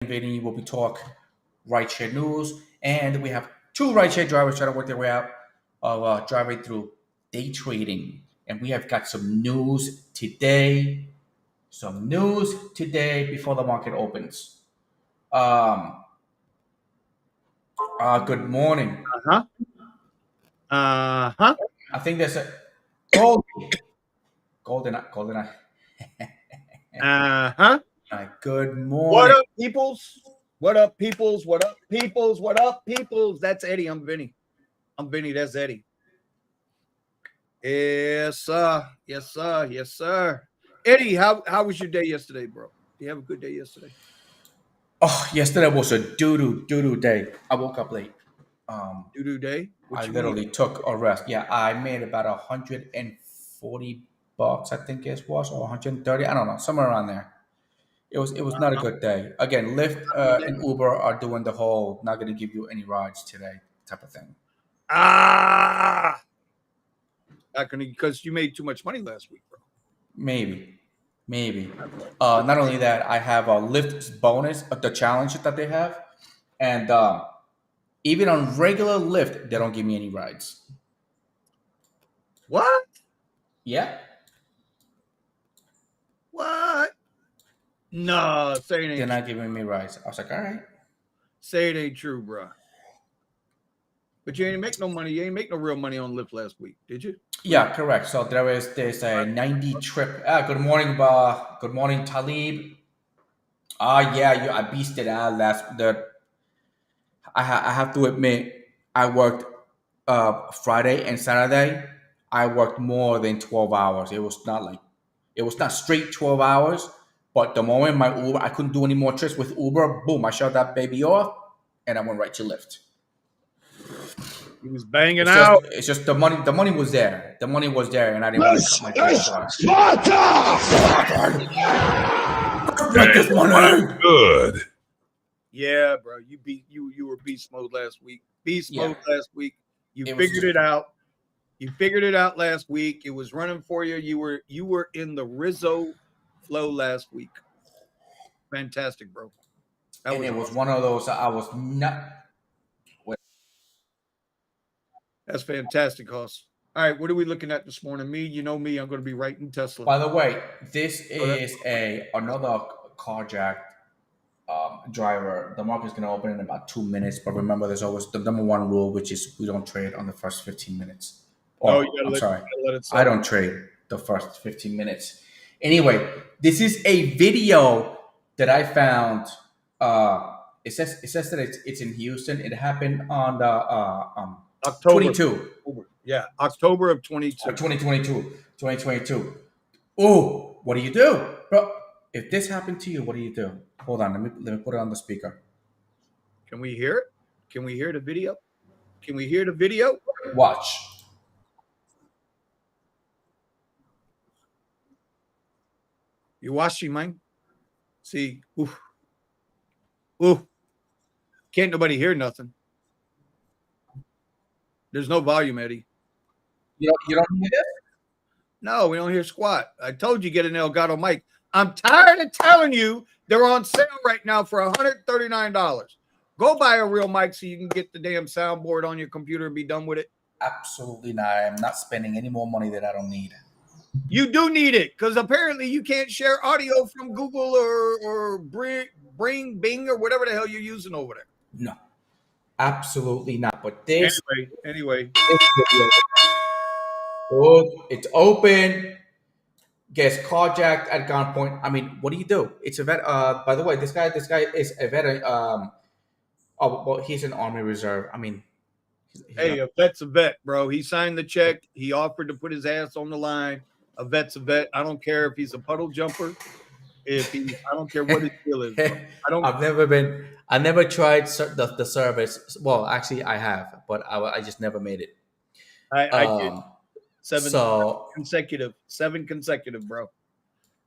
and Vinny, where we talk rideshare news, and we have two rideshare drivers trying to work their way out of driving through day trading. And we have got some news today. Some news today before the market opens. Um, Good morning. Uh-huh. Uh-huh. I think there's a golden. Uh-huh. Good What morning. up, peoples? What up, peoples? What up, peoples? What up, peoples? That's Eddie. I'm Vinny. I'm Vinny. That's Eddie. Yes, sir. Yes, sir. Yes, sir. Eddie, how was your day yesterday, bro? Did you have a good day yesterday? Oh, yesterday was a doo-doo day. I woke up late. Doo-doo day? I literally took a rest. Yeah, I made about $140, I think it was, or 130. I don't know, somewhere around there. It was not a good day. Again, Lyft and Uber are doing the whole not going to give you any rides today type of thing. Not gonna, because you made too much money last week, bro. Maybe. Not only that, I have a Lyft bonus, the challenge that they have, and even on regular Lyft, they don't give me any rides. What? Yeah. What? No, say it ain't They're true. not giving me rides. I was like, all right. Say it ain't true, bro. But you ain't make no money. You ain't make no real money on Lyft last week, did you? Yeah, correct. So there's a 90 trip. Good morning, good morning, Talib. Yeah, I beasted out I have to admit, I worked Friday and Saturday. I worked more than 12 hours. It was not straight 12 hours, but the moment my Uber, I couldn't do any more trips with Uber, boom, I shut that baby off and I went right to Lyft. He was banging It's out. just the money. The money was there. The money was there, and I didn't want to cut my dick short. Make this money. Good. Yeah, bro. You were beast mode last week. Beast mode last week. You figured it out. You figured it out last week. It was running for you. You were in the Rizzo flow last week. Fantastic, bro. And it was one of those I was not. That's fantastic, Hoss. All right, what are we looking at this morning? Me, you know me, I'm going to be writing Tesla. By the way, this is another Carjacked driver. The market's going to open in about 2 minutes, but remember, there's always the number one rule, which is we don't trade on the first 15 minutes. I don't trade the first 15 minutes. Anyway, this is a video that I found. It says that it's in Houston. It happened on the October 22. Yeah, October of 22. 2022. Oh, what do you do? Bro, if this happened to you, what do you do? Hold on, let me put it on the speaker. Can we hear it? Can we hear the video? Can we hear the video? Watch. You watching, man? See, ooh. Can't nobody hear nothing. There's no volume, Eddie. You don't hear this? No, we don't hear squat. I told you get an Elgato mic. I'm tired of telling you they're on sale right now for $139. Go buy a real mic so you can get the damn soundboard on your computer and be done with it. Absolutely not. I'm not spending any more money that I don't need. You do need it because apparently you can't share audio from Google or Bing or whatever the hell you're using over there. No, absolutely not. But this anyway. Oh, it's open. Gets carjacked at gunpoint. I mean, what do you do? It's a vet. By the way, this guy is a veteran. Well, he's an Army Reserve. I mean, a vet's a vet, bro. He signed the check. He offered to put his ass on the line. A vet's a vet. I don't care if he's a puddle jumper. I don't care what his deal is. Bro. I never tried the service. Well, actually, I have, but I just never made it. I did. Seven consecutive, bro.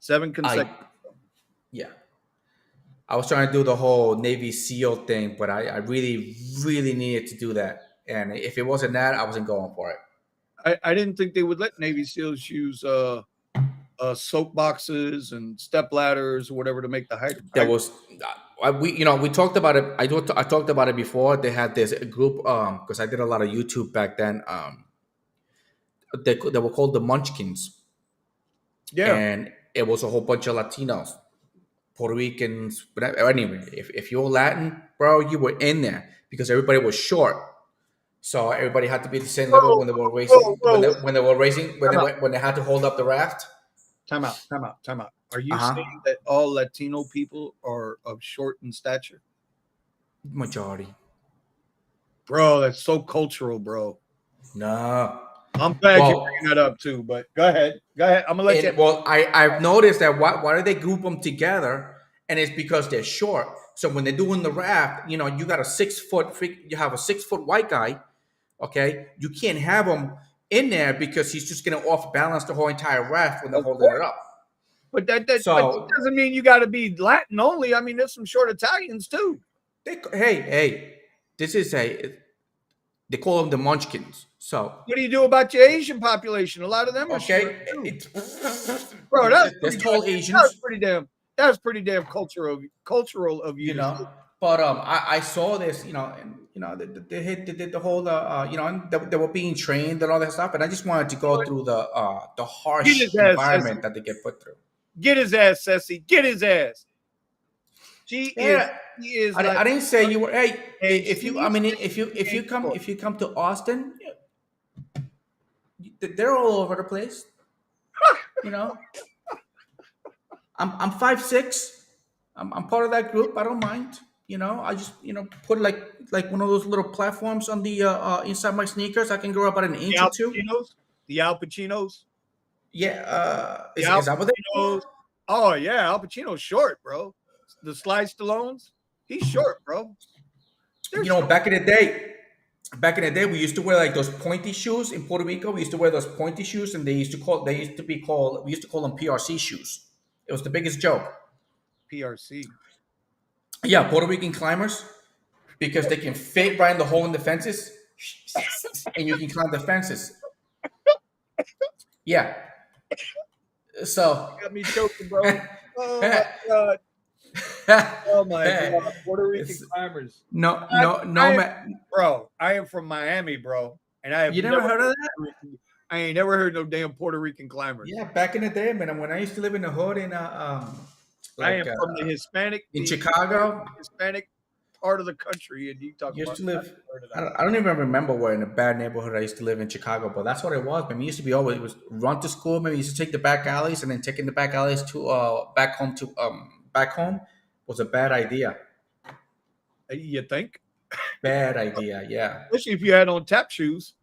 7 consecutive. Yeah. I was trying to do the whole Navy SEAL thing, but I really, really needed to do that. And if it wasn't that, I wasn't going for it. I didn't think they would let Navy SEALs use soap boxes and step ladders or whatever to make the height. we talked about it. I talked about it before. They had this group because I did a lot of YouTube back then. They were called the Munchkins, Yeah. and it was a whole bunch of Latinos, Puerto Ricans. But anyway, if you were Latin, bro, you were in there because everybody was short. So everybody had to be at the same level when they were racing. When they were racing, when they had to hold up the raft. Time out. Are you saying that all Latino people are of short in stature? Majority. Bro, that's so cultural, bro. No. I'm glad you're bringing that up too, but go ahead. I'm gonna let you. Well, I've noticed that why do they group them together? And it's because they're short. So when they're doing the raft, you got a 6 foot you have a 6 foot white guy. Okay, you can't have him in there because he's just going to off balance the whole entire raft when they're holding it up. But that doesn't mean you got to be Latin only. I mean, there's some short Italians too. Hey, this is they call them the Munchkins. So what do you do about your Asian population? A lot of them are okay. Bro, that's tall Asians. That was pretty damn cultural of you. But I saw this, they did the whole, and they were being trained and all that stuff, and I just wanted to go through the harsh environment that they get put through. Get his ass, Ceci. Get his ass. He is. I didn't say you were. Hey, if you come to Austin, they're all over the place. I'm 5'6". I'm part of that group. I don't mind. I just put like one of those little platforms on the inside my sneakers. I can grow about an inch or two. The Al Pacinos. Yeah. Is that what they know? Oh yeah, Al Pacino's short, bro. The Sly Stallones, he's short, bro. Back in the day, we used to wear like those pointy shoes in Puerto Rico. We used to wear those pointy shoes, and we used to call them PRC shoes. It was the biggest joke. PRC. Yeah, Puerto Rican climbers, because they can fit right in the hole in the fences, and you can climb the fences. Yeah. So you got me joking, bro. Oh my god. Oh my god. Puerto Rican climbers. No, man. Bro, I am from Miami, bro, and I have never heard of that. I ain't never heard no damn Puerto Rican climbers. Yeah, back in the day, man. When I used to live in the hood in I am from the Hispanic in Chicago, Hispanic part of the country, and you talk about. I don't even remember where in a bad neighborhood I used to live in Chicago, but that's what it was. Man, we used to be always run to school. Maybe used to take the back alleys, and then taking the back alleys to back home was a bad idea. You think? Bad idea, yeah. Especially if you had on tap shoes.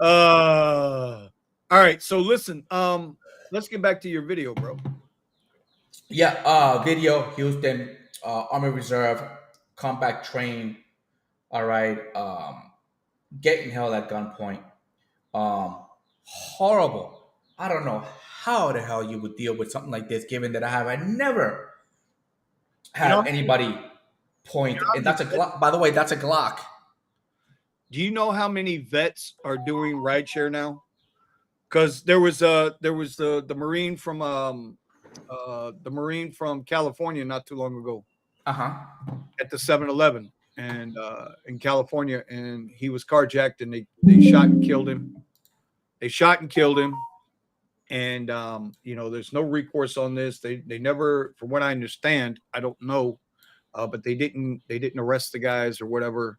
All right, so listen. Let's get back to your video, bro. Yeah, video, Houston, Army Reserve, combat train. All right, getting held at gunpoint. Horrible. I don't know how the hell you would deal with something like this, given that I never had anybody point. And that's a Glock. By the way, that's a Glock. Do you know how many vets are doing rideshare now? Because there was the Marine from California not too long ago. At the 7-Eleven and in California, and he was carjacked, and they shot and killed him. And there's no recourse on this. They never, from what I understand, I don't know, but they didn't arrest the guys or whatever.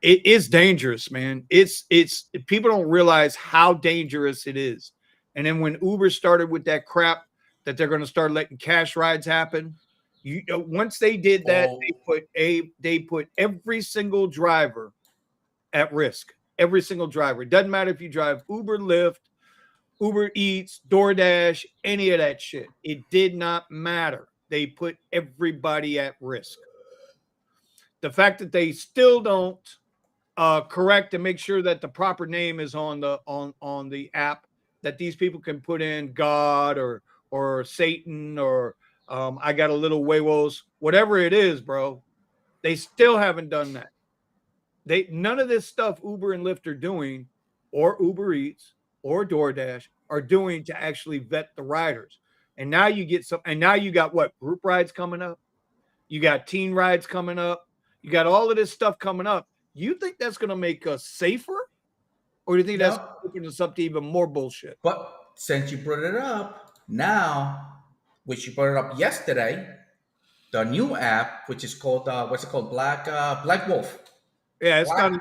It is dangerous, man. It's people don't realize how dangerous it is. And then when Uber started with that crap that they're going to start letting cash rides happen, once they did that, they put every single driver at risk. Every single driver. It doesn't matter if you drive Uber, Lyft, Uber Eats, DoorDash, any of that shit. It did not matter. They put everybody at risk. The fact that they still don't correct and make sure that the proper name is on the app, that these people can put in God or Satan or I got a little huevos, whatever it is, bro. They still haven't done that. None of this stuff Uber and Lyft are doing, or Uber Eats or DoorDash are doing to actually vet the riders. And now you get some, and now you got what, group rides coming up? You got teen rides coming up. You got all of this stuff coming up. You think that's going to make us safer? Or do you think that's opening us up to even more bullshit? But since you brought it up, now, which you brought it up yesterday, the new app, which is called, what's it called? Black Wolf. Yeah, it's not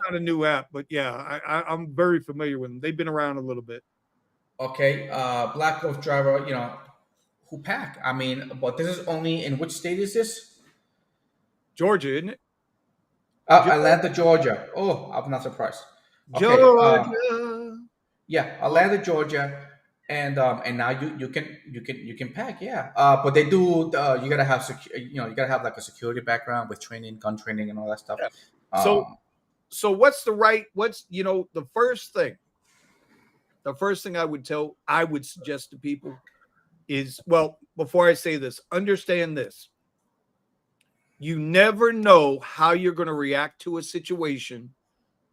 a new app, but yeah, I'm very familiar with them. They've been around a little bit. Okay, Black Wolf driver, who pack? I mean, but this is only in which state is this? Georgia, isn't it? Atlanta, Georgia. Oh, I'm not surprised. Okay, Georgia. Yeah, Atlanta, Georgia, and now you can pack. Yeah, but they do. You gotta have you gotta have like a security background with training, gun training, and all that stuff. Yeah. So what's the first thing? The first thing I would suggest to people is, well, before I say this, understand this. You never know how you're going to react to a situation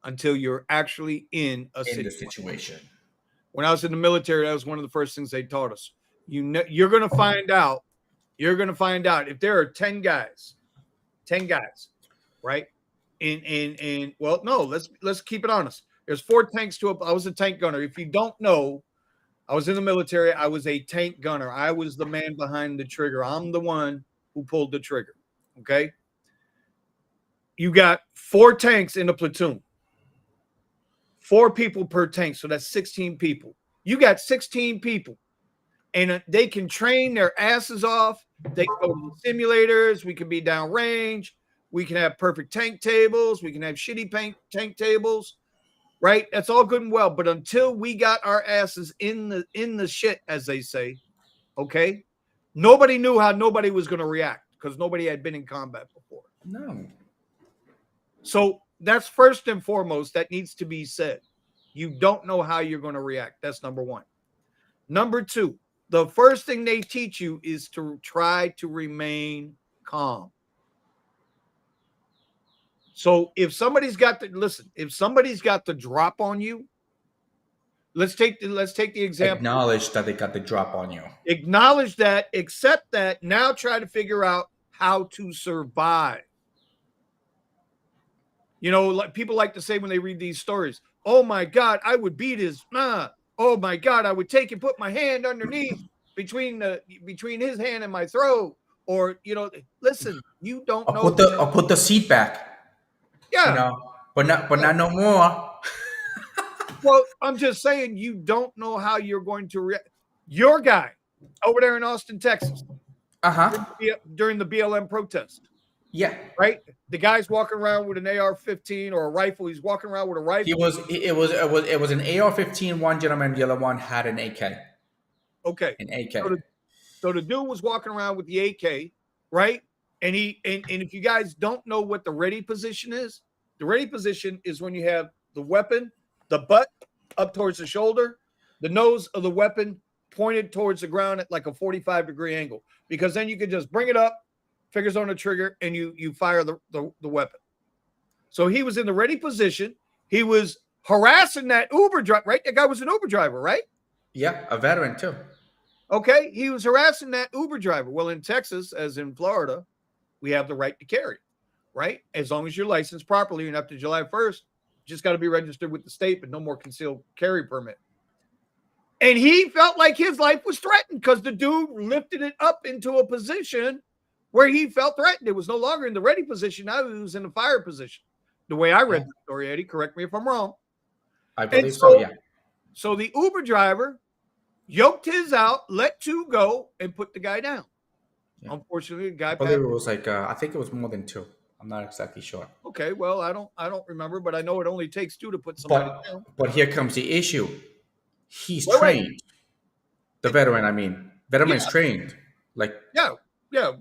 until you're actually in the situation. When I was in the military, that was one of the first things they taught us. You're going to find out. You're going to find out if there are 10 guys, right? Well, no, let's keep it honest. There's 4 tanks I was a tank gunner. If you don't know, I was in the military. I was a tank gunner. I was the man behind the trigger. I'm the one who pulled the trigger. Okay. You got 4 tanks in a platoon. 4 people per tank. So that's 16 people. You got 16 people. And they can train their asses off. They can go to the simulators. We can be downrange. We can have perfect tank tables. We can have shitty tank tables. Right? That's all good and well. But until we got our asses in the shit, as they say, okay, nobody knew how nobody was going to react because nobody had been in combat before. No. So that's first and foremost. That needs to be said. You don't know how you're going to react. That's number 1. Number 2, the first thing they teach you is to try to remain calm. So if somebody's got the drop on you, let's take the example. Acknowledge that they got the drop on you. Acknowledge that, accept that. Now try to figure out how to survive. Like people like to say when they read these stories, oh my God, I would beat his oh my God, I would take and put my hand underneath between his hand and my throat. Or, listen, you don't know. I'll put the seat back. Yeah. But not no more. Well, I'm just saying you don't know how you're going to react. Your guy over there in Austin, Texas. During the BLM protest. Yeah. Right? The guy's walking around with an AR-15 or a rifle. He's walking around with a rifle. It was an AR-15. One gentleman, the other one had an AK. Okay. An AK. So the dude was walking around with the AK, right? And if you guys don't know what the ready position is, the ready position is when you have the weapon, the butt up towards the shoulder, the nose of the weapon pointed towards the ground at like a 45-degree angle, because then you can just bring it up, fingers on the trigger, and you fire the weapon. So he was in the ready position. He was harassing that Uber driver, right? That guy was an Uber driver, right? Yeah, a veteran too. Okay, he was harassing that Uber driver. Well, in Texas, as in Florida, we have the right to carry, right? As long as you're licensed properly and up to July 1st, just got to be registered with the state, but no more concealed carry permit. And he felt like his life was threatened because the dude lifted it up into a position where he felt threatened. It was no longer in the ready position. Now he was in the fire position. The way I read the story, Eddie, correct me if I'm wrong. I believe so, yeah. So the Uber driver yoked his out, let 2 go, and put the guy down. Yeah. Unfortunately, the guy I believe it was like I think it was more than 2. I'm not exactly sure. Okay, well, I don't remember, but I know it only takes 2 to put somebody down. But here comes the issue. He's trained. The veteran, I mean. Veteran is trained. Like yeah.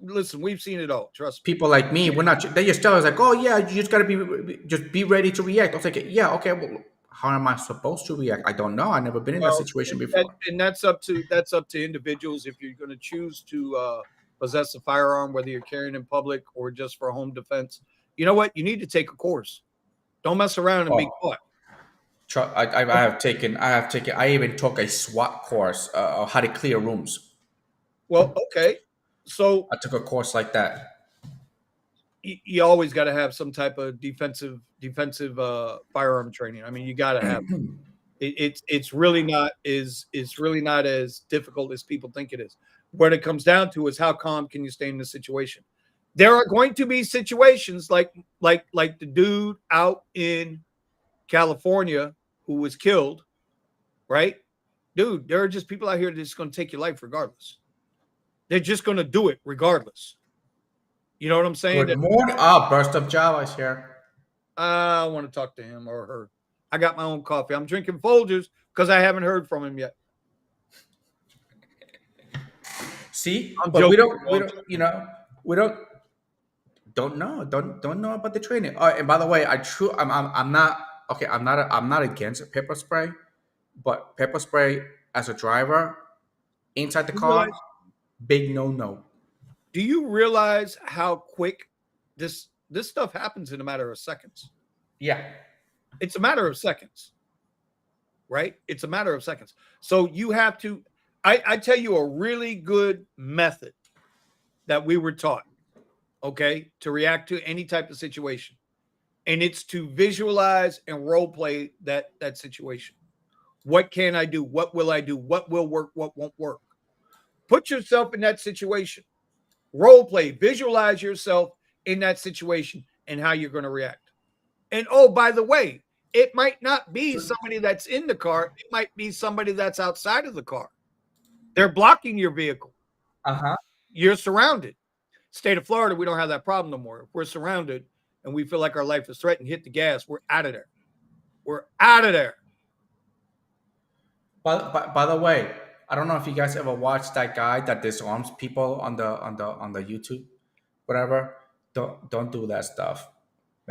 Listen, we've seen it all. Trust me. People like me, we're not. They just tell us like, oh yeah, you just gotta be ready to react. I was like, yeah, okay. Well, how am I supposed to react? I don't know. I've never been in that situation before. And that's up to individuals if you're going to choose to possess a firearm, whether you're carrying in public or just for home defense. You know what? You need to take a course. Don't mess around and be caught. I even took a SWAT course on how to clear rooms. Well, okay. So I took a course like that. you always got to have some type of defensive firearm training. I mean, you got to have it's really not as difficult as people think it is. What it comes down to is how calm can you stay in the situation. There are going to be situations like the dude out in California who was killed, right? Dude, there are just people out here that's going to take your life regardless. They're just going to do it regardless. You know what I'm saying? Good morning. Burst of Java's here. I want to talk to him or her. I got my own coffee. I'm drinking Folgers because I haven't heard from him yet. See, but we don't, don't know about the training. And by the way, I'm not against pepper spray, but pepper spray as a driver inside the car, big no. Do you realize how quick this stuff happens in a matter of seconds? Yeah. It's a matter of seconds, right? It's a matter of seconds. So you have to, I tell you a really good method that we were taught, okay, to react to any type of situation. And it's to visualize and role play that situation. What can I do? What will I do? What will work? What won't work? Put yourself in that situation. Role play, visualize yourself in that situation and how you're going to react. And oh, by the way, it might not be somebody that's in the car. It might be somebody that's outside of the car. They're blocking your vehicle. You're surrounded. State of Florida, we don't have that problem no more. If we're surrounded and we feel like our life is threatened, hit the gas. We're out of there. We're out of there. By the way, I don't know if you guys ever watched that guy that disarms people on the YouTube, whatever. Don't do that stuff.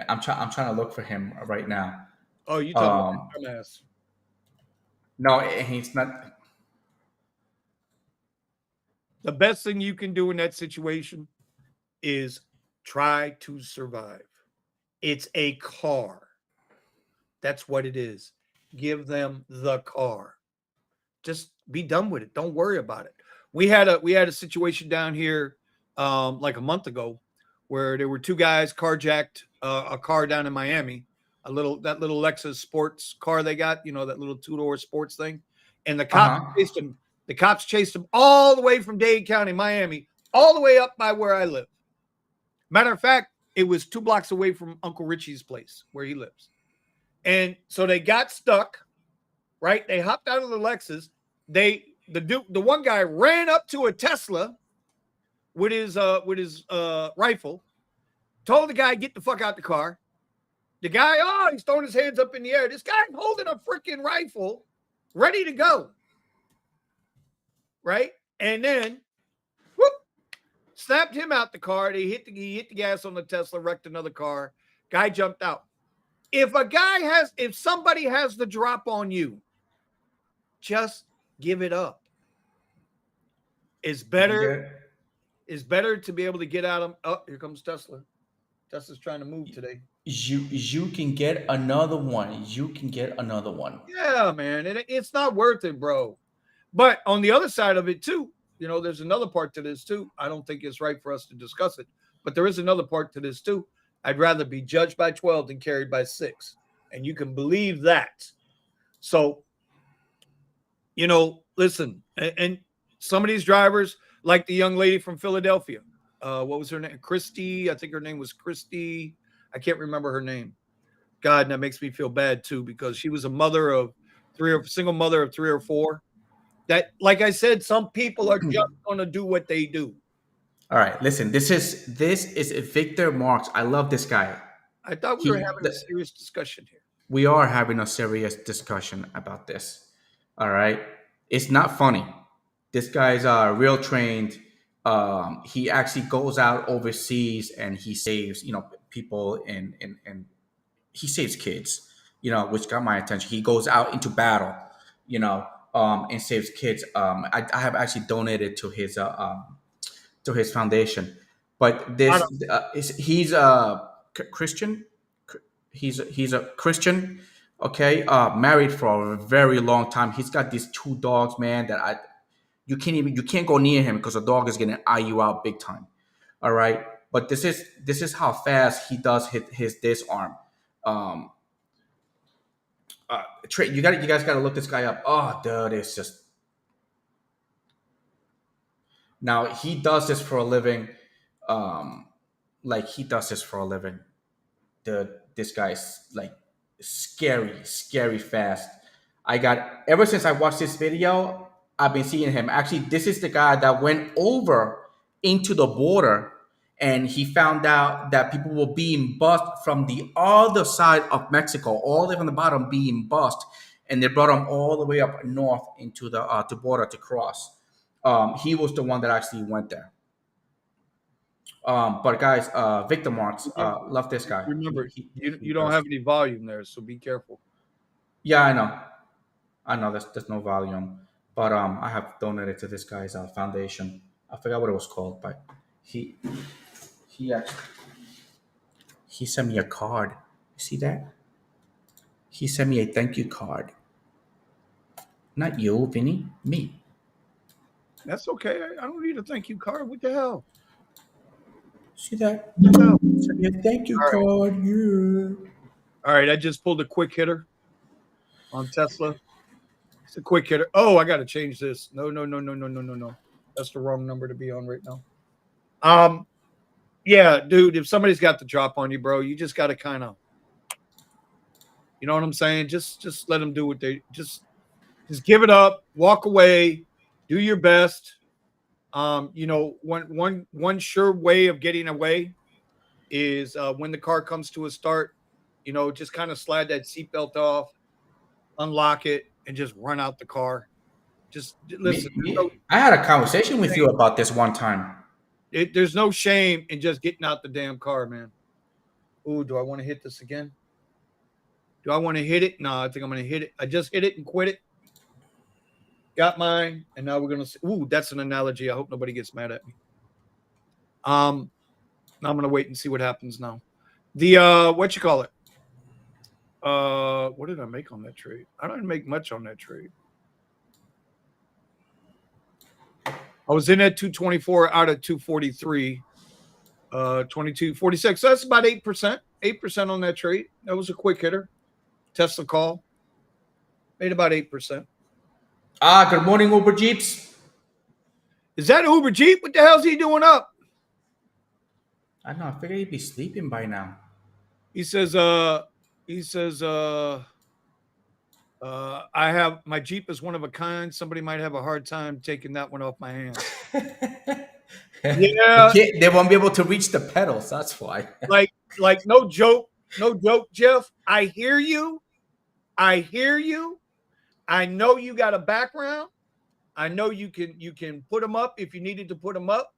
I'm trying to look for him right now. Oh, you talking about dumbass? No, he's not. The best thing you can do in that situation is try to survive. It's a car. That's what it is. Give them the car. Just be done with it. Don't worry about it. We had a situation down here like a month ago where there were two guys carjacked a car down in Miami, that little Lexus sports car they got, that little 2-door sports thing. And the cops chased him. The cops chased him all the way from Dade County, Miami, all the way up by where I live. Matter of fact, it was 2 blocks away from Uncle Richie's place where he lives. And so they got stuck, right? They hopped out of the Lexus. The one guy ran up to a Tesla with his rifle, told the guy, get the fuck out the car. The guy, he's throwing his hands up in the air. This guy holding a freaking rifle, ready to go. Right? And then, whoop, snapped him out the car. He hit the gas on the Tesla, wrecked another car. Guy jumped out. If somebody has the drop on you, just give it up. It's better to be able to get out of. Oh, here comes Tesla. Tesla's trying to move today. You can get another one. Yeah, man. It's not worth it, bro. But on the other side of it too, there's another part to this too. I don't think it's right for us to discuss it, but there is another part to this too. I'd rather be judged by 12 than carried by 6. And you can believe that. So, listen, and some of these drivers, like the young lady from Philadelphia, what was her name? Christy. I think her name was Christy. I can't remember her name. God, and that makes me feel bad too, because she was a single mother of 3 or 4. That, like I said, some people are just going to do what they do. All right, listen. This is Victor Marx. I love this guy. I thought we were having a serious discussion here. We are having a serious discussion about this. All right, it's not funny. This guy's real trained. He actually goes out overseas and he saves people and he saves kids. Which got my attention. He goes out into battle. And saves kids. I have actually donated to his foundation, but he's a Christian. He's a Christian. Okay, married for a very long time. He's got these 2 dogs, man. That you can't go near him because the dog is gonna eye you out big time. All right, But this is how fast he does his disarm. You guys got to look this guy up. Oh, dude, it's just. Now he does this for a living. Like he does this for a living. This guy's like scary fast. Ever since I watched this video, I've been seeing him. Actually, this is the guy that went over into the border and he found out that people were being bussed from the other side of Mexico, all the way from the bottom being bussed, and they brought him all the way up north into the border to cross. He was the one that actually went there. But guys, Victor Marks, love this guy. Remember, you don't have any volume there, so be careful. Yeah, I know. There's no volume, but I have donated to this guy's foundation. I forgot what it was called, but he sent me a card. You see that? He sent me a thank you card. Not you, Vinny, me. That's okay. I don't need a thank you card. What the hell? See that? Send me a thank you card. Yeah. All right, I just pulled a quick hitter on Tesla. It's a quick hitter. Oh, I got to change this. No. That's the wrong number to be on right now. Yeah, dude, if somebody's got the drop on you, bro, you just got to kind of, you know what I'm saying? Just let them do what they just give it up, walk away, do your best. You know, one sure way of getting away is when the car comes to a start, you know, just kind of slide that seatbelt off, unlock it, and just run out the car. Just listen. I had a conversation with you about this one time. There's no shame in just getting out the damn car, man. Ooh, do I want to hit this again? Do I want to hit it? No, I think I'm going to hit it. I just hit it and quit it. Got mine, and now we're going to see. Ooh, that's an analogy. I hope nobody gets mad at me. Now I'm going to wait and see what happens now. The, what you call it? What did I make on that trade? I didn't make much on that trade. I was in at 224 out of 243, 22.46. So that's about 8%. 8% on that trade. That was a quick hitter. Tesla call. Made about 8%. Good morning, Uber Jeeps. Is that Uber Jeep? What the hell's he doing up? I know. I figured he'd be sleeping by now. He says, I have my Jeep is one of a kind. Somebody might have a hard time taking that one off my hands. Yeah. They won't be able to reach the pedals. That's why. like no joke, Jeff. I hear you. I know you got a background. I know you can put them up if you needed to put them up.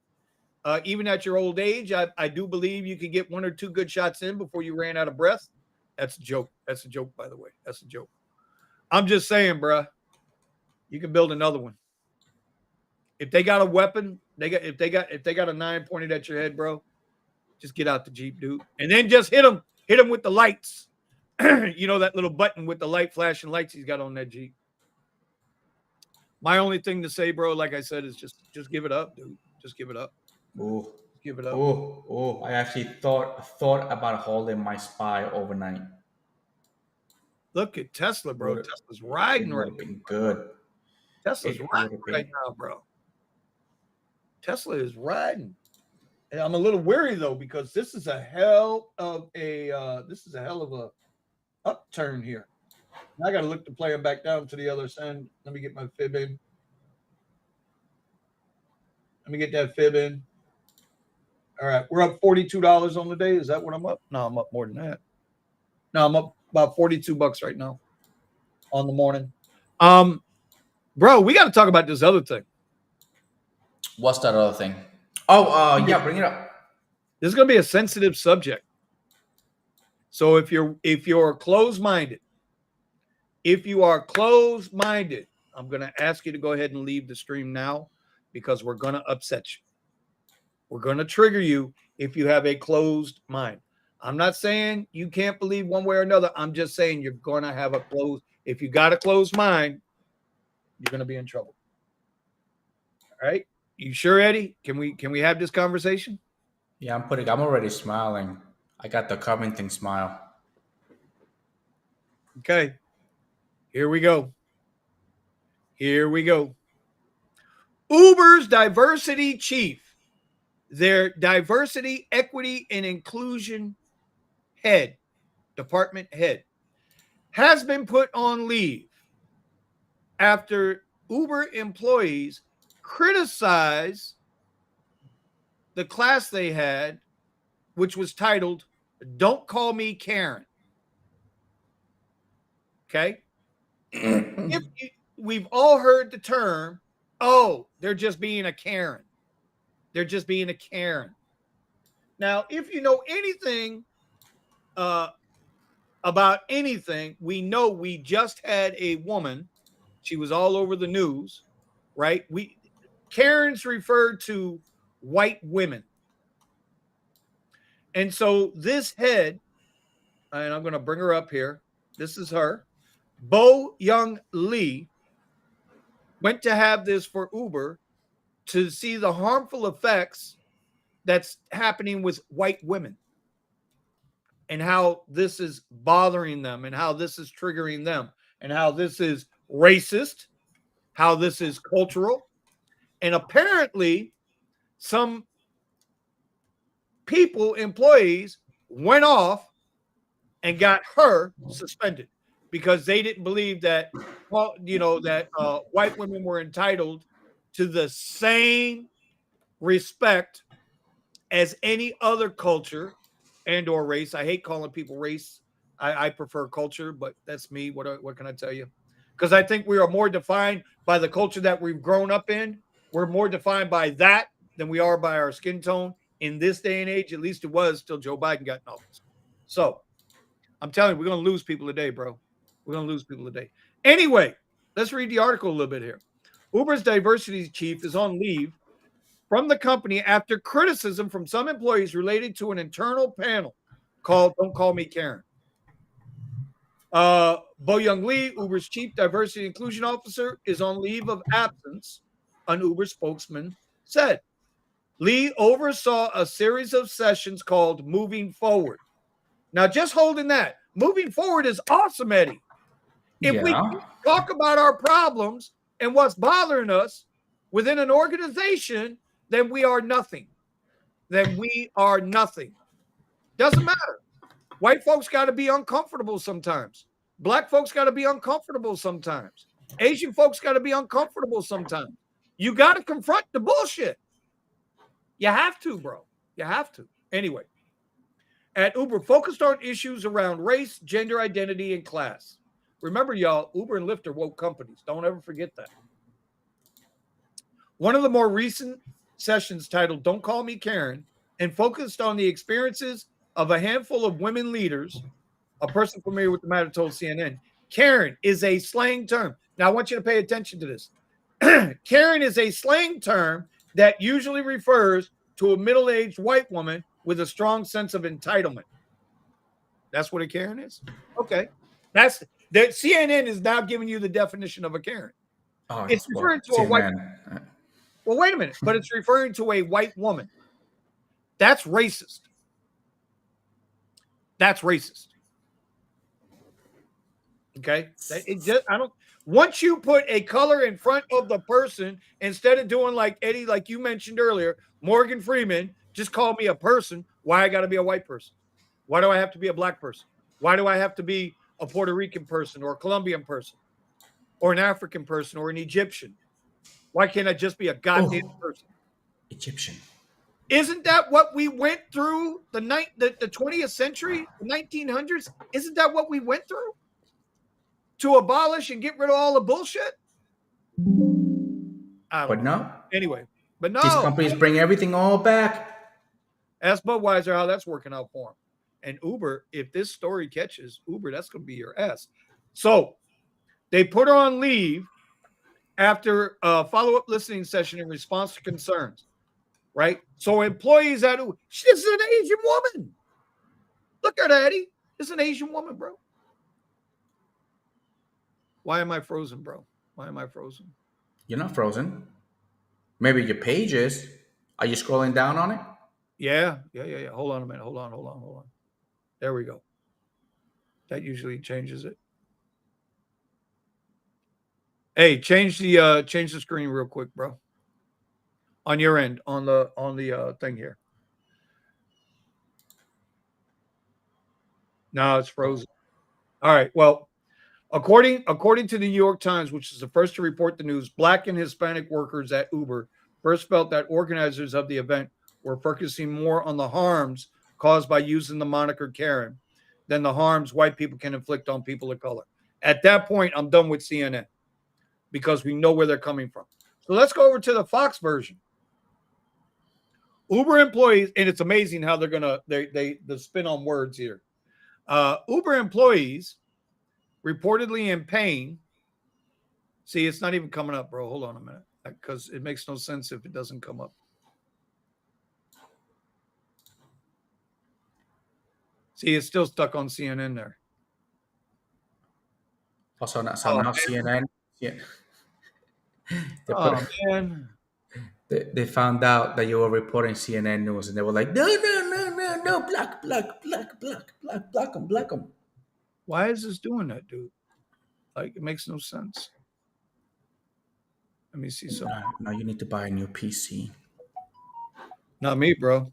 Even at your old age, I do believe you could get one or two good shots in before you ran out of breath. That's a joke. That's a joke, by the way. That's a joke. I'm just saying, bruh, you can build another one. If they got a weapon, if they got a 9 pointed at your head, bro, just get out the Jeep, dude. And then just hit them with the lights. You know, that little button with the light flashing lights he's got on that Jeep. My only thing to say, bro, like I said, is just give it up, dude. Just give it up. Ooh. Give it up. Oh, I actually thought about holding my SPY overnight. Look at Tesla, bro. Tesla's riding right now. Good. Tesla's riding right now, bro. Tesla is riding. And I'm a little weary though, because this is a hell of a upturn here. Now I gotta look to play him back down to the other side. Let me get my fib in. Let me get that fib in. All right, we're up $42 on the day. Is that what I'm up? No, I'm up more than that. No, I'm up about $42 right now on the morning. Bro, we got to talk about this other thing. What's that other thing? Oh, yeah, bring it up. This is going to be a sensitive subject. So if you're closed-minded, I'm going to ask you to go ahead and leave the stream now, because we're going to upset you. We're going to trigger you if you have a closed mind. I'm not saying you can't believe one way or another. I'm just saying you're going to have a closed. If you got a closed mind, you're going to be in trouble. All right? You sure, Eddie? Can we have this conversation? Yeah, I'm already smiling. I got the Covington smile. Okay. Here we go. Here we go. Uber's diversity chief, their diversity, equity, and inclusion head, department head, has been put on leave after Uber employees criticize the class they had, which was titled, "Don't Call Me Karen." Okay. We've all heard the term, oh, they're just being a Karen. They're just being a Karen. Now, if you know anything about anything, we know we just had a woman. She was all over the news, right? Karens referred to white women. And so this head, and I'm going to bring her up here. This is her. Bo Young Lee went to have this for Uber to see the harmful effects that's happening with white women and how this is bothering them and how this is triggering them and how this is racist, how this is cultural. And apparently some people, employees, went off and got her suspended because they didn't believe that, well, that white women were entitled to the same respect as any other culture and or race. I hate calling people race. I prefer culture, but that's me. What can I tell you? Because I think we are more defined by the culture that we've grown up in. We're more defined by that than we are by our skin tone in this day and age. At least it was till Joe Biden got in office. So I'm telling you, we're going to lose people today, bro. We're going to lose people today. Anyway, let's read the article a little bit here. Uber's diversity chief is on leave from the company after criticism from some employees related to an internal panel called "Don't Call Me Karen." Bo Young Lee, Uber's chief diversity inclusion officer, is on leave of absence, an Uber spokesman said. Lee oversaw a series of sessions called Moving Forward. Now, just holding that, moving forward is awesome, Eddie. If we talk about our problems and what's bothering us within an organization, then we are nothing. Then we are nothing. Doesn't matter. White folks got to be uncomfortable sometimes. Black folks got to be uncomfortable sometimes. Asian folks got to be uncomfortable sometimes. You got to confront the bullshit. You have to, bro. You have to. Anyway, at Uber focused on issues around race, gender identity, and class. Remember, y'all, Uber and Lyft are woke companies. Don't ever forget that. One of the more recent sessions titled "Don't Call Me Karen" and focused on the experiences of a handful of women leaders. A person familiar with the matter told CNN, Karen is a slang term. Now, I want you to pay attention to this. Karen is a slang term that usually refers to a middle-aged white woman with a strong sense of entitlement. That's what a Karen is? Okay. That CNN is now giving you the definition of a Karen. It's referring to a white. Well, wait a minute, but it's referring to a white woman. That's racist. That's racist. Okay. Once you put a color in front of the person, instead of doing like Eddie, like you mentioned earlier, Morgan Freeman, just call me a person. Why I got to be a white person? Why do I have to be a black person? Why do I have to be a Puerto Rican person or a Colombian person or an African person or an Egyptian? Why can't I just be a goddamn person? Egyptian. Isn't that what we went through the 20th century, the 1900s? Isn't that what we went through? To abolish and get rid of all the bullshit? But no. Anyway, but no. These companies bring everything all back. Ask Budweiser how that's working out for him. And Uber, if this story catches, Uber, that's going to be your ass. So they put her on leave after a follow-up listening session in response to concerns, right? So employees at Uber, this is an Asian woman. Look at her, Eddie. This is an Asian woman, bro. Why am I frozen, bro? Why am I frozen? You're not frozen. Maybe your page is. Are you scrolling down on it? Yeah. Hold on a minute. Hold on. There we go. That usually changes it. Hey, change the screen real quick, bro. On your end, on the thing here. No, it's frozen. All right. Well, according to the New York Times, which is the first to report the news, Black and Hispanic workers at Uber first felt that organizers of the event were focusing more on the harms caused by using the moniker Karen than the harms white people can inflict on people of color. At that point, I'm done with CNN because we know where they're coming from. So let's go over to the Fox version. Uber employees, and it's amazing how they're gonna they the spin on words here. Uber employees reportedly in pain. See, it's not even coming up, bro. Hold on a minute, because it makes no sense if it doesn't come up. See, it's still stuck on CNN there. Also, now CNN. Yeah. Man. They found out that you were reporting CNN news, and they were like, no, black them. Why is this doing that, dude? Like, it makes no sense. Let me see something. Now you need to buy a new PC. Not me, bro.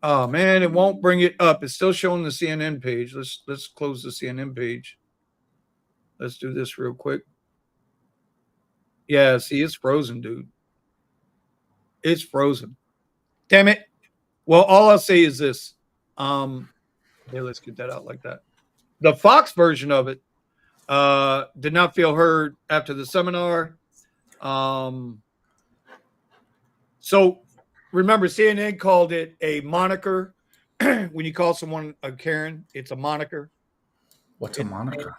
Oh man, it won't bring it up. It's still showing the CNN page. Let's close the CNN page. Let's do this real quick. Yeah, see, it's frozen, dude. It's frozen. Damn it. Well, all I'll say is this. Here, let's get that out like that. The Fox version of it did not feel heard after the seminar. So remember, CNN called it a moniker. When you call someone a Karen, it's a moniker. What's a moniker?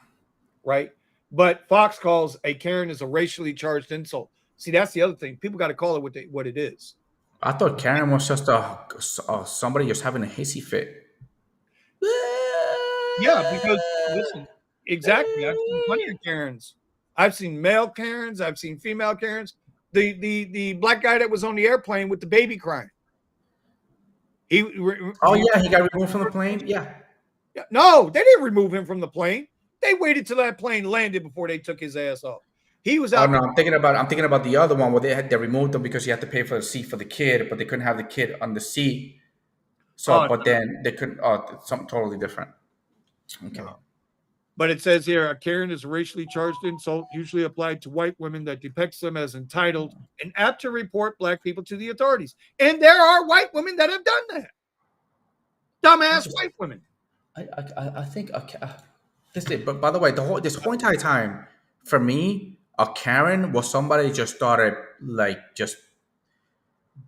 Right? But Fox calls a Karen is a racially charged insult. See, that's the other thing. People got to call it what it is. I thought Karen was just somebody just having a hissy fit. Yeah, because listen, exactly. I've seen plenty of Karens. I've seen male Karens. I've seen female Karens. The black guy that was on the airplane with the baby crying. He got removed from the plane. Yeah. No, they didn't remove him from the plane. They waited till that plane landed before they took his ass off. He was out. Oh no, I'm thinking about the other one where they removed him because you had to pay for the seat for the kid, but they couldn't have the kid on the seat. So, then they couldn't. Oh, something totally different. Okay. No. But it says here, a Karen is a racially charged insult usually applied to white women that depicts them as entitled and apt to report black people to the authorities. And there are white women that have done that. Dumbass white women. I think but by the way, this whole entire time, for me, a Karen was somebody just started like just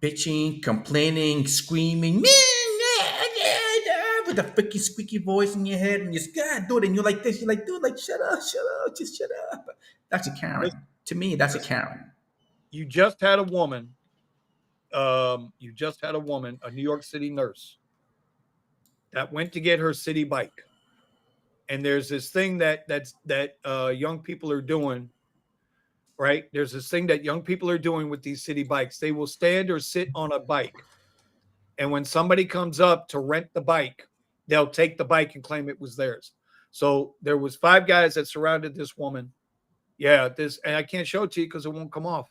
bitching, complaining, screaming, with a freaking squeaky voice in your head, and you just do it, and you're like this, you're like, dude, like shut up, just shut up. That's a Karen. To me, that's a Karen. You just had a woman, a New York City nurse, that went to get her city bike. And there's this thing that young people are doing, right? There's this thing that young people are doing with these city bikes. They will stand or sit on a bike. And when somebody comes up to rent the bike, they'll take the bike and claim it was theirs. So there was 5 guys that surrounded this woman. Yeah, and I can't show it to you because it won't come off.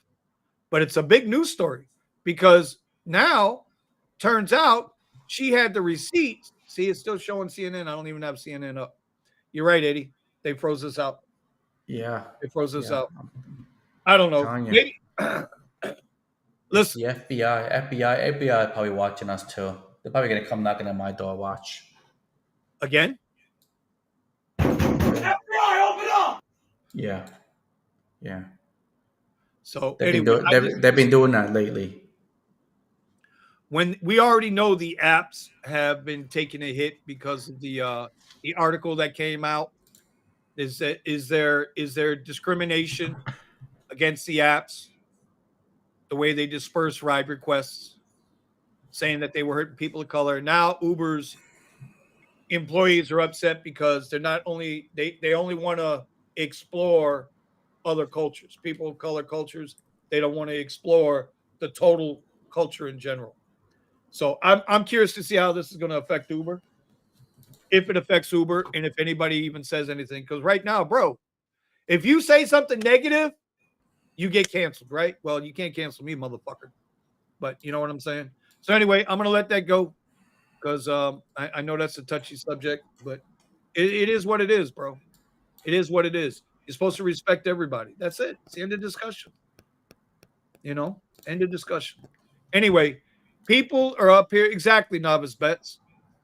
But it's a big news story because now turns out she had the receipt. See, it's still showing CNN. I don't even have CNN up. You're right, Eddie. They froze us out. Yeah. They froze us out. I don't know. Maybe. Listen. The FBI probably watching us too. They're probably going to come knocking on my door. Watch. Again? FBI, open up! Yeah. So they've been doing that lately. When we already know the apps have been taking a hit because of the article that came out. Is there discrimination against the apps? The way they disperse ride requests, saying that they were hurting people of color. Now Uber's employees are upset because they're not only they only want to explore other cultures, people of color cultures. They don't want to explore the total culture in general. So I'm curious to see how this is going to affect Uber, if it affects Uber, and if anybody even says anything. Because right now, bro, if you say something negative, you get canceled, right? Well, you can't cancel me, motherfucker. But you know what I'm saying? So anyway, I'm going to let that go because I know that's a touchy subject, but it is what it is, bro. It is what it is. You're supposed to respect everybody. That's it. It's the end of discussion. You know, end of discussion. Anyway, people are up here. Exactly, novice bets.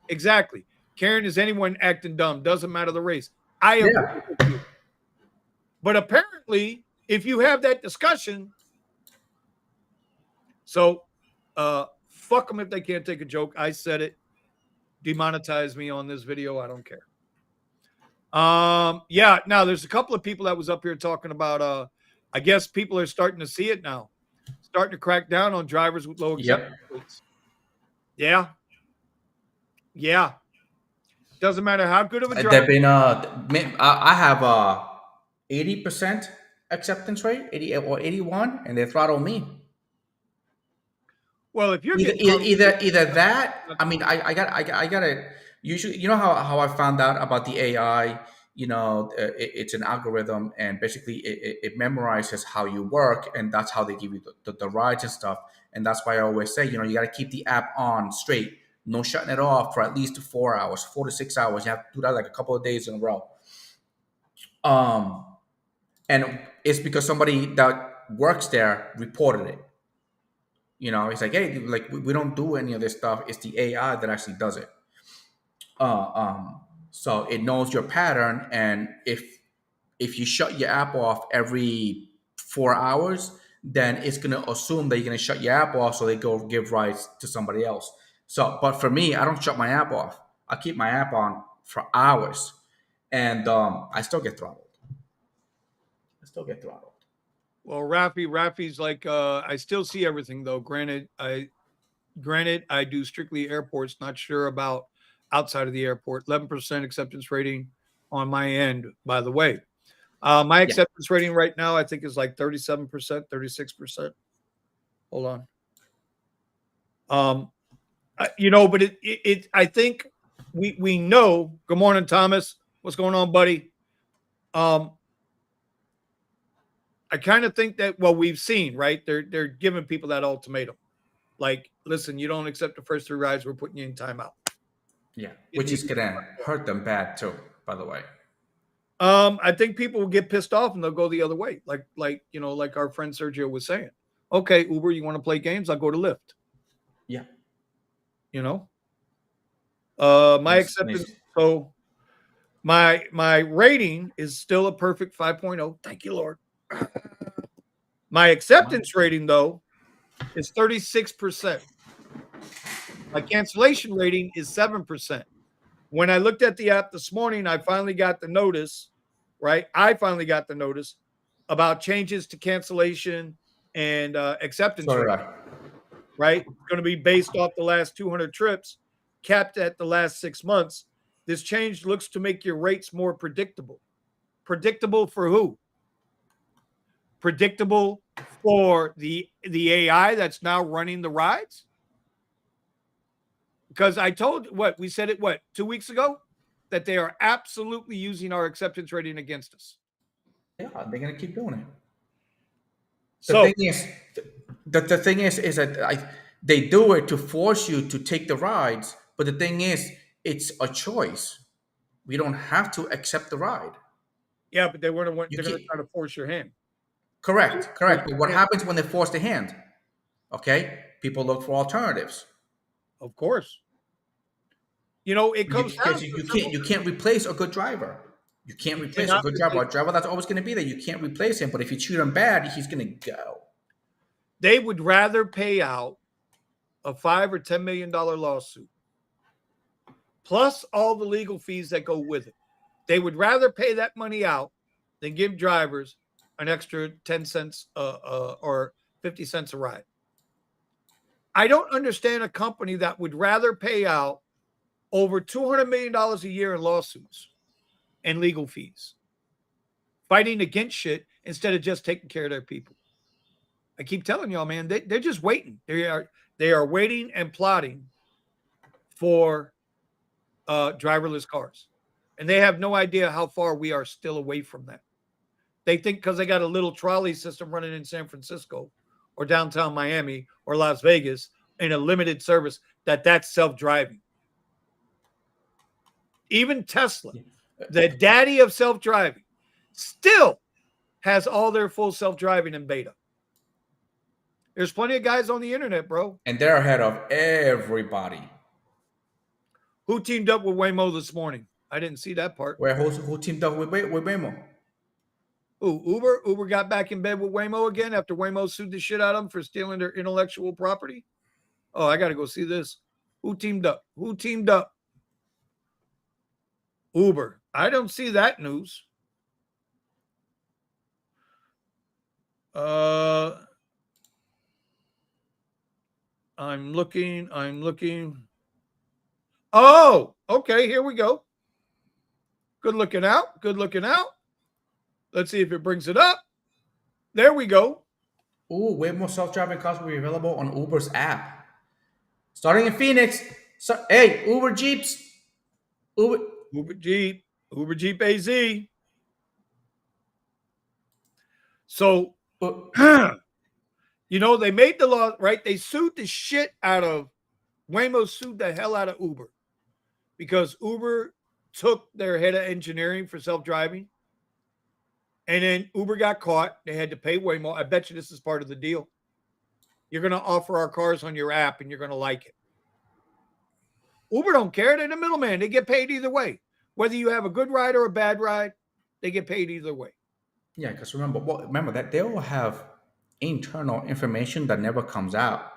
Exactly. Karen, is anyone acting dumb? Doesn't matter the race. I agree with you. But apparently, if you have that discussion, so fuck them if they can't take a joke. I said it. Demonetize me on this video. I don't care. Yeah, now there's a couple of people that was up here talking about I guess people are starting to see it now. Starting to crack down on drivers with low acceptance rates. Yeah. Yeah. Doesn't matter how good of a driver. They've been I have 80% acceptance rate, 80 or 81, and they throttle me. Well, if you're either that, I mean, I got it. Usually, you know how I found out about the AI. You know, it's an algorithm, and basically it memorizes how you work, and that's how they give you the rides and stuff. And that's why I always say, you know, you got to keep the app on straight, no shutting it off for at least 4 hours, 4 to 6 hours. You have to do that like a couple of days in a row. And it's because somebody that works there reported it. You know, it's like, hey, like we don't do any of this stuff. It's the AI that actually does it. So it knows your pattern, and if you shut your app off every 4 hours, then it's gonna assume that you're gonna shut your app off, so they go give rides to somebody else. So, but for me, I don't shut my app off. I keep my app on for hours, and I still get throttled. Well, Rafi's like, I still see everything though. Granted, I do strictly airports. Not sure about outside of the airport. 11% acceptance rating on my end. By the way, my acceptance rating right now, I think, is like 37%, 36%. Hold on. You know, but it I think we know. Good morning, Thomas. What's going on, buddy? I kind of think that, well, we've seen, right? They're giving people that ultimatum. Like, listen, you don't accept the first 3 rides, we're putting you in timeout. Yeah, which is gonna hurt them bad too, by the way. I think people will get pissed off and they'll go the other way. Like you know, like our friend Sergio was saying. Okay, Uber, you want to play games? I'll go to Lyft. Yeah. You know? My acceptance. So my rating is still a perfect 5.0. Thank you, Lord. My acceptance rating, though, is 36%. My cancellation rating is 7%. When I looked at the app this morning, I finally got the notice, right? I finally got the notice about changes to cancellation and acceptance rate, right? It's going to be based off the last 200 trips, capped at the last 6 months. This change looks to make your rates more predictable. Predictable for who? Predictable for the AI that's now running the rides? Because I told we said it 2 weeks ago, that they are absolutely using our acceptance rating against us. Yeah, they're gonna keep doing it. The thing is that they do it to force you to take the rides, but the thing is, it's a choice. We don't have to accept the ride. Yeah, but they're going to try to force your hand. Correct. But what happens when they force the hand? Okay, people look for alternatives. Of course. You know, it comes down to you can't replace a good driver. You can't replace a good driver. A driver that's always going to be there. You can't replace him. But if you treat him bad, he's going to go. They would rather pay out a $5 or $10 million lawsuit, plus all the legal fees that go with it. They would rather pay that money out than give drivers an extra 10 cents or 50 cents a ride. I don't understand a company that would rather pay out over $200 million a year in lawsuits and legal fees, fighting against shit instead of just taking care of their people. I keep telling y'all, man, they're just waiting. They are waiting and plotting for driverless cars. And they have no idea how far we are still away from that. They think because they got a little trolley system running in San Francisco or downtown Miami or Las Vegas in a limited service that's self-driving. Even Tesla, the daddy of self-driving, still has all their full self-driving in beta. There's plenty of guys on the internet, bro. And they're ahead of everybody. Who teamed up with Waymo this morning? I didn't see that part. Who teamed up with Waymo? Ooh, Uber? Uber got back in bed with Waymo again after Waymo sued the shit out of them for stealing their intellectual property? Oh, I got to go see this. Who teamed up? Who teamed up? Uber. I don't see that news. I'm looking. Oh, okay. Here we go. Good looking out. Good looking out. Let's see if it brings it up. There we go. Ooh, Waymo self-driving cars will be available on Uber's app. Starting in Phoenix. So, hey, Uber Jeeps. Uber Jeep AZ. So, you know, they made the law, right? They sued the shit out of, Waymo sued the hell out of Uber because Uber took their head of engineering for self-driving. And then Uber got caught. They had to pay Waymo. I bet you this is part of the deal. You're going to offer our cars on your app and you're going to like it. Uber don't care. They're the middleman. They get paid either way. Whether you have a good ride or a bad ride, they get paid either way. Yeah, because remember that they will have internal information that never comes out.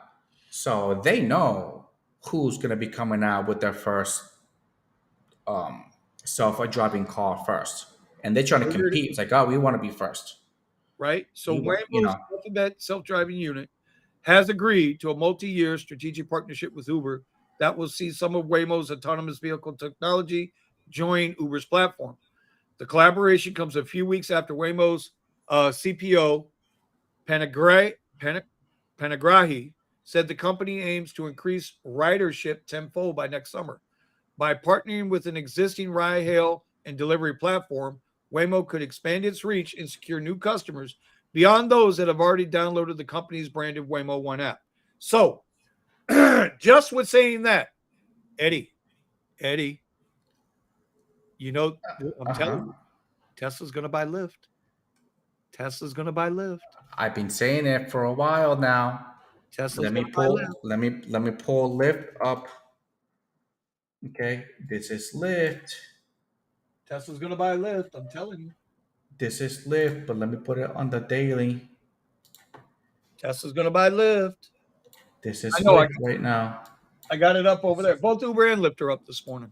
So they know who's going to be coming out with their first self-driving car first. And they're trying to compete. It's like, oh, we want to be first. Right? So Waymo's Alphabet self-driving unit has agreed to a multi-year strategic partnership with Uber that will see some of Waymo's autonomous vehicle technology join Uber's platform. The collaboration comes a few weeks after Waymo's CPO, Panagrahi, said the company aims to increase ridership tenfold by next summer. By partnering with an existing ride-hail and delivery platform, Waymo could expand its reach and secure new customers beyond those that have already downloaded the company's branded Waymo One app. So, just with saying that, Eddie, you know, I'm telling you, Tesla's going to buy Lyft. Tesla's going to buy Lyft. I've been saying it for a while now. Let me pull Lyft up. Okay, this is Lyft. Tesla's going to buy Lyft, I'm telling you. This is Lyft, but let me put it on the daily. Tesla's going to buy Lyft. This is Lyft right now. I got it up over there. Both Uber and Lyft are up this morning.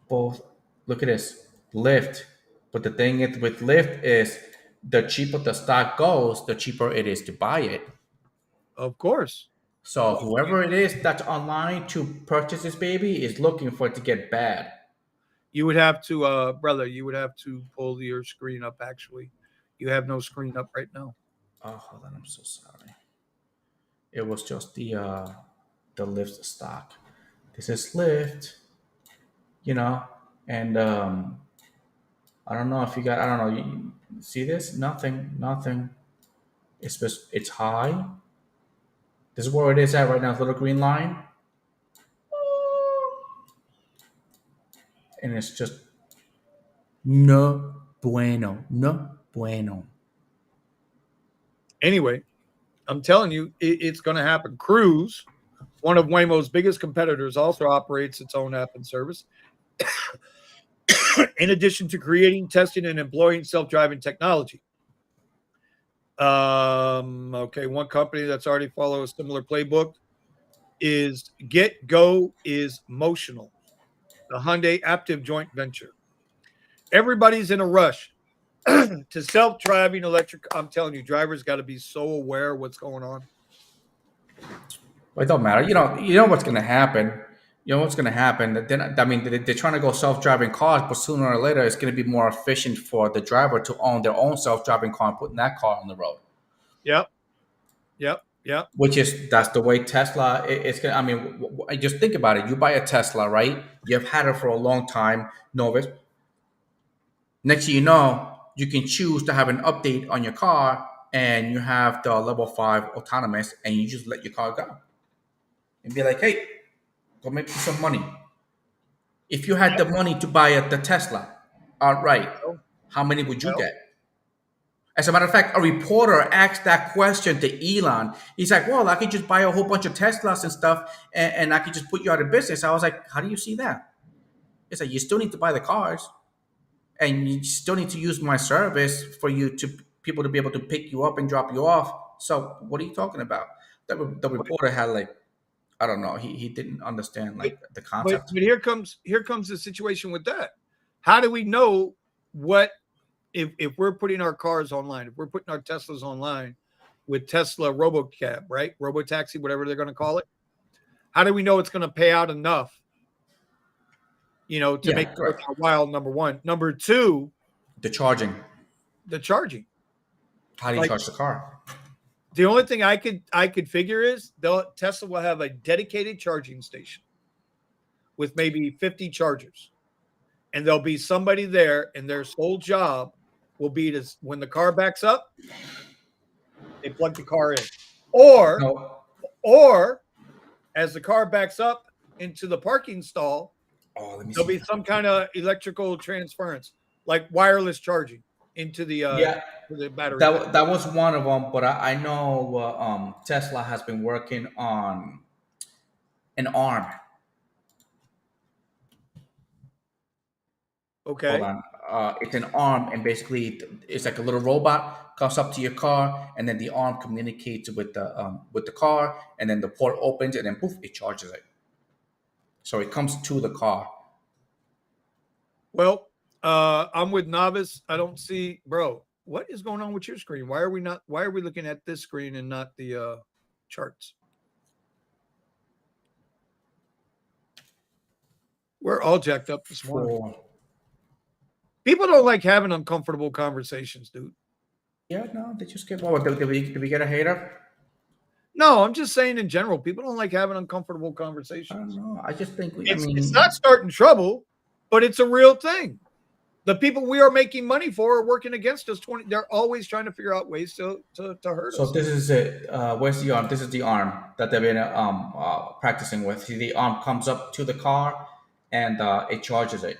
Both. Look at this. Lyft. But the thing is with Lyft is the cheaper the stock goes, the cheaper it is to buy it. Of course. So whoever it is that's online to purchase this baby is looking for it to get bad. You would have to, brother, you would have to pull your screen up, actually. You have no screen up right now. Oh, hold on. I'm so sorry. It was just the Lyft stock. This is Lyft, you know, and I don't know if you got, I don't know. You see this? Nothing. It's high. This is where it is at right now, little green line. And it's just no bueno. Anyway, I'm telling you, it's going to happen. Cruise, one of Waymo's biggest competitors, also operates its own app and service. In addition to creating, testing, and employing self-driving technology. Okay, one company that's already followed a similar playbook is GetGo is Motional, the Hyundai Aptiv joint venture. Everybody's in a rush to self-driving electric. I'm telling you, drivers got to be so aware of what's going on. Well, it don't matter. You know what's going to happen. You know what's going to happen. Then, I mean, they're trying to go self-driving cars, but sooner or later, it's going to be more efficient for the driver to own their own self-driving car and putting that car on the road. Yep. Yep. That's the way Tesla is gonna. I mean, just think about it. You buy a Tesla, right? You've had it for a long time, Novus. Next thing you know, you can choose to have an update on your car, and you have the level 5 autonomous, and you just let your car go and be like, "Hey, go make me some money." If you had the money to buy the Tesla outright, how many would you get? As a matter of fact, a reporter asked that question to Elon. He's like, "Well, I could just buy a whole bunch of Teslas and stuff, and I could just put you out of business." I was like, "How do you see that?" It's like, you still need to buy the cars, and you still need to use my service for you to people to be able to pick you up and drop you off. So what are you talking about? The reporter had like, I don't know, he didn't understand like the concept. But here comes the situation with that. How do we know what if we're putting our cars online, if we're putting our Teslas online with Tesla RoboCab, right? Robotaxi, whatever they're going to call it. How do we know it's going to pay out enough, to make it worth our while, number one. Number two, the charging. How do you charge the car? The only thing I could figure is Tesla will have a dedicated charging station with maybe 50 chargers. And there'll be somebody there, and their sole job will be to, when the car backs up, they plug the car in. Or as the car backs up into the parking stall, there'll be some kind of electrical transference, like wireless charging into the battery. That was one of them, but I know Tesla has been working on an arm. Okay. Hold on. It's an arm, and basically it's like a little robot comes up to your car, and then the arm communicates with the car, and then the port opens, and then poof, it charges it. So it comes to the car. Well, I'm with Novice. I don't see, bro. What is going on with your screen? Why are we looking at this screen and not the charts? We're all jacked up this morning. People don't like having uncomfortable conversations, dude. Yeah, no, they just get. Well, did we get a hater? No, I'm just saying in general, people don't like having uncomfortable conversations. I don't know. I just think it's not starting trouble, but it's a real thing. The people we are making money for are working against us. They're always trying to figure out ways to hurt us. So this is it. Where's the arm? This is the arm that they've been practicing with. See, the arm comes up to the car, and it charges it.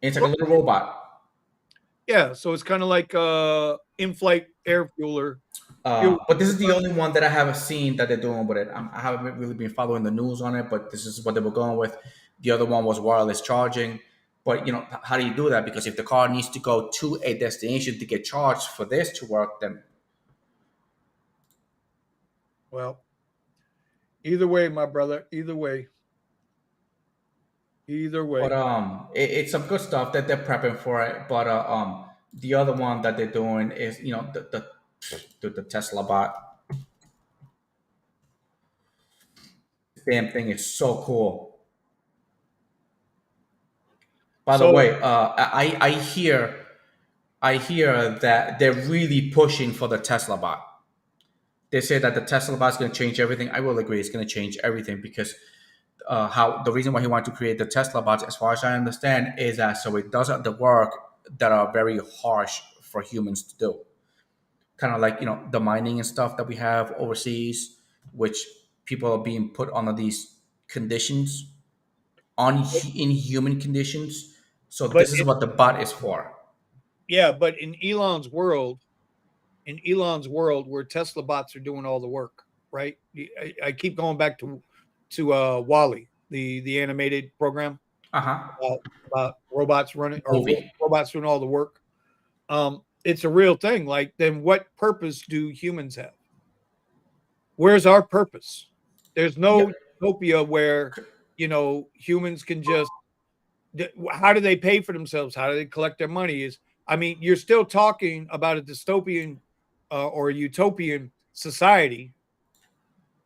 It's like a little robot. Yeah, so it's kind of like in-flight air fueler. But this is the only one that I haven't seen that they're doing with it. I haven't really been following the news on it, but this is what they were going with. The other one was wireless charging. But, how do you do that? Because if the car needs to go to a destination to get charged for this to work, then... Well, either way, my brother, either way. But it's some good stuff that they're prepping for it. But the other one that they're doing is, the Tesla bot. This damn thing is so cool. By the way, I hear that they're really pushing for the Tesla bot. They say that the Tesla bot is going to change everything. I will agree, it's going to change everything because the reason why he wanted to create the Tesla bots, as far as I understand, is that so it does the work that are very harsh for humans to do. Kind of like the mining and stuff that we have overseas, which people are being put under these conditions, inhuman conditions. So this is what the bot is for. Yeah, but in Elon's world, where Tesla bots are doing all the work, right? I keep going back to Wall-E, the animated program about robots running or robots doing all the work. It's a real thing. Like, then what purpose do humans have? Where's our purpose? There's no utopia where humans can just. How do they pay for themselves? How do they collect their money? You're still talking about a dystopian or a utopian society.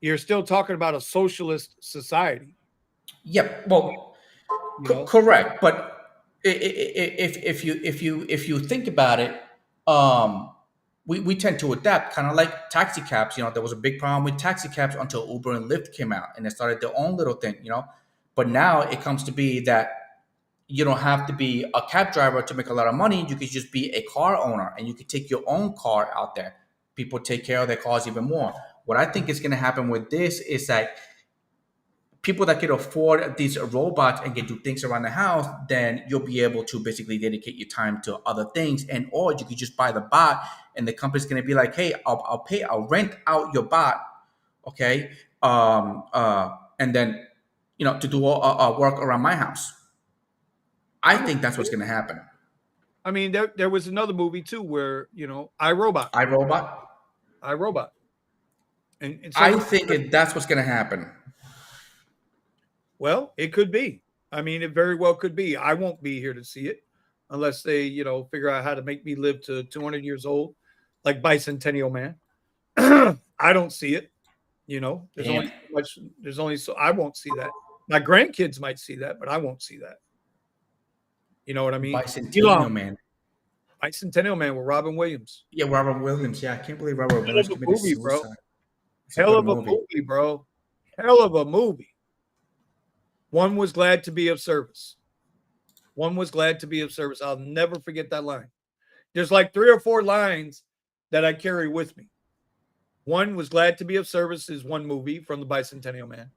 You're still talking about a socialist society. Yep. Well, correct. But if you think about it, we tend to adapt, kind of like taxi cabs. You know, there was a big problem with taxi cabs until Uber and Lyft came out and they started their own little thing, you know. But now it comes to be that you don't have to be a cab driver to make a lot of money. You could just be a car owner and you could take your own car out there. People take care of their cars even more. What I think is going to happen with this is that people that can afford these robots and can do things around the house, then you'll be able to basically dedicate your time to other things. And or you could just buy the bot and the company's going to be like, hey, I'll rent out your bot, okay, and then, you know, to do work around my house. I think that's what's going to happen. I mean, there was another movie too where, you know, iRobot. And I think that's what's going to happen. Well, it could be. I mean, it very well could be. I won't be here to see it unless they, you know, figure out how to make me live to 200 years old, like Bicentennial Man. I don't see it. You know, there's only so much. There's only so I won't see that. My grandkids might see that, but I won't see that. You know what I mean? Bicentennial Man. Bicentennial Man with Robin Williams. Yeah, Robin Williams. Yeah, I can't believe Robin Williams committed suicide. Hell of a movie, bro. Hell of a movie. One was glad to be of service. One was glad to be of service. I'll never forget that line. There's like 3 or 4 lines that I carry with me. One was glad to be of service is one movie from the Bicentennial Man.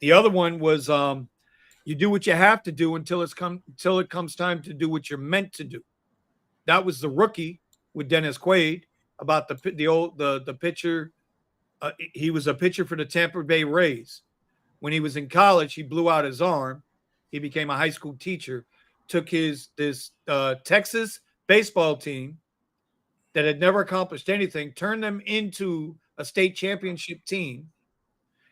The other one was you do what you have to do until it comes time to do what you're meant to do. That was The Rookie with Dennis Quaid about the pitcher. He was a pitcher for the Tampa Bay Rays. When he was in college, he blew out his arm. He became a high school teacher, took this Texas baseball team that had never accomplished anything, turned them into a state championship team.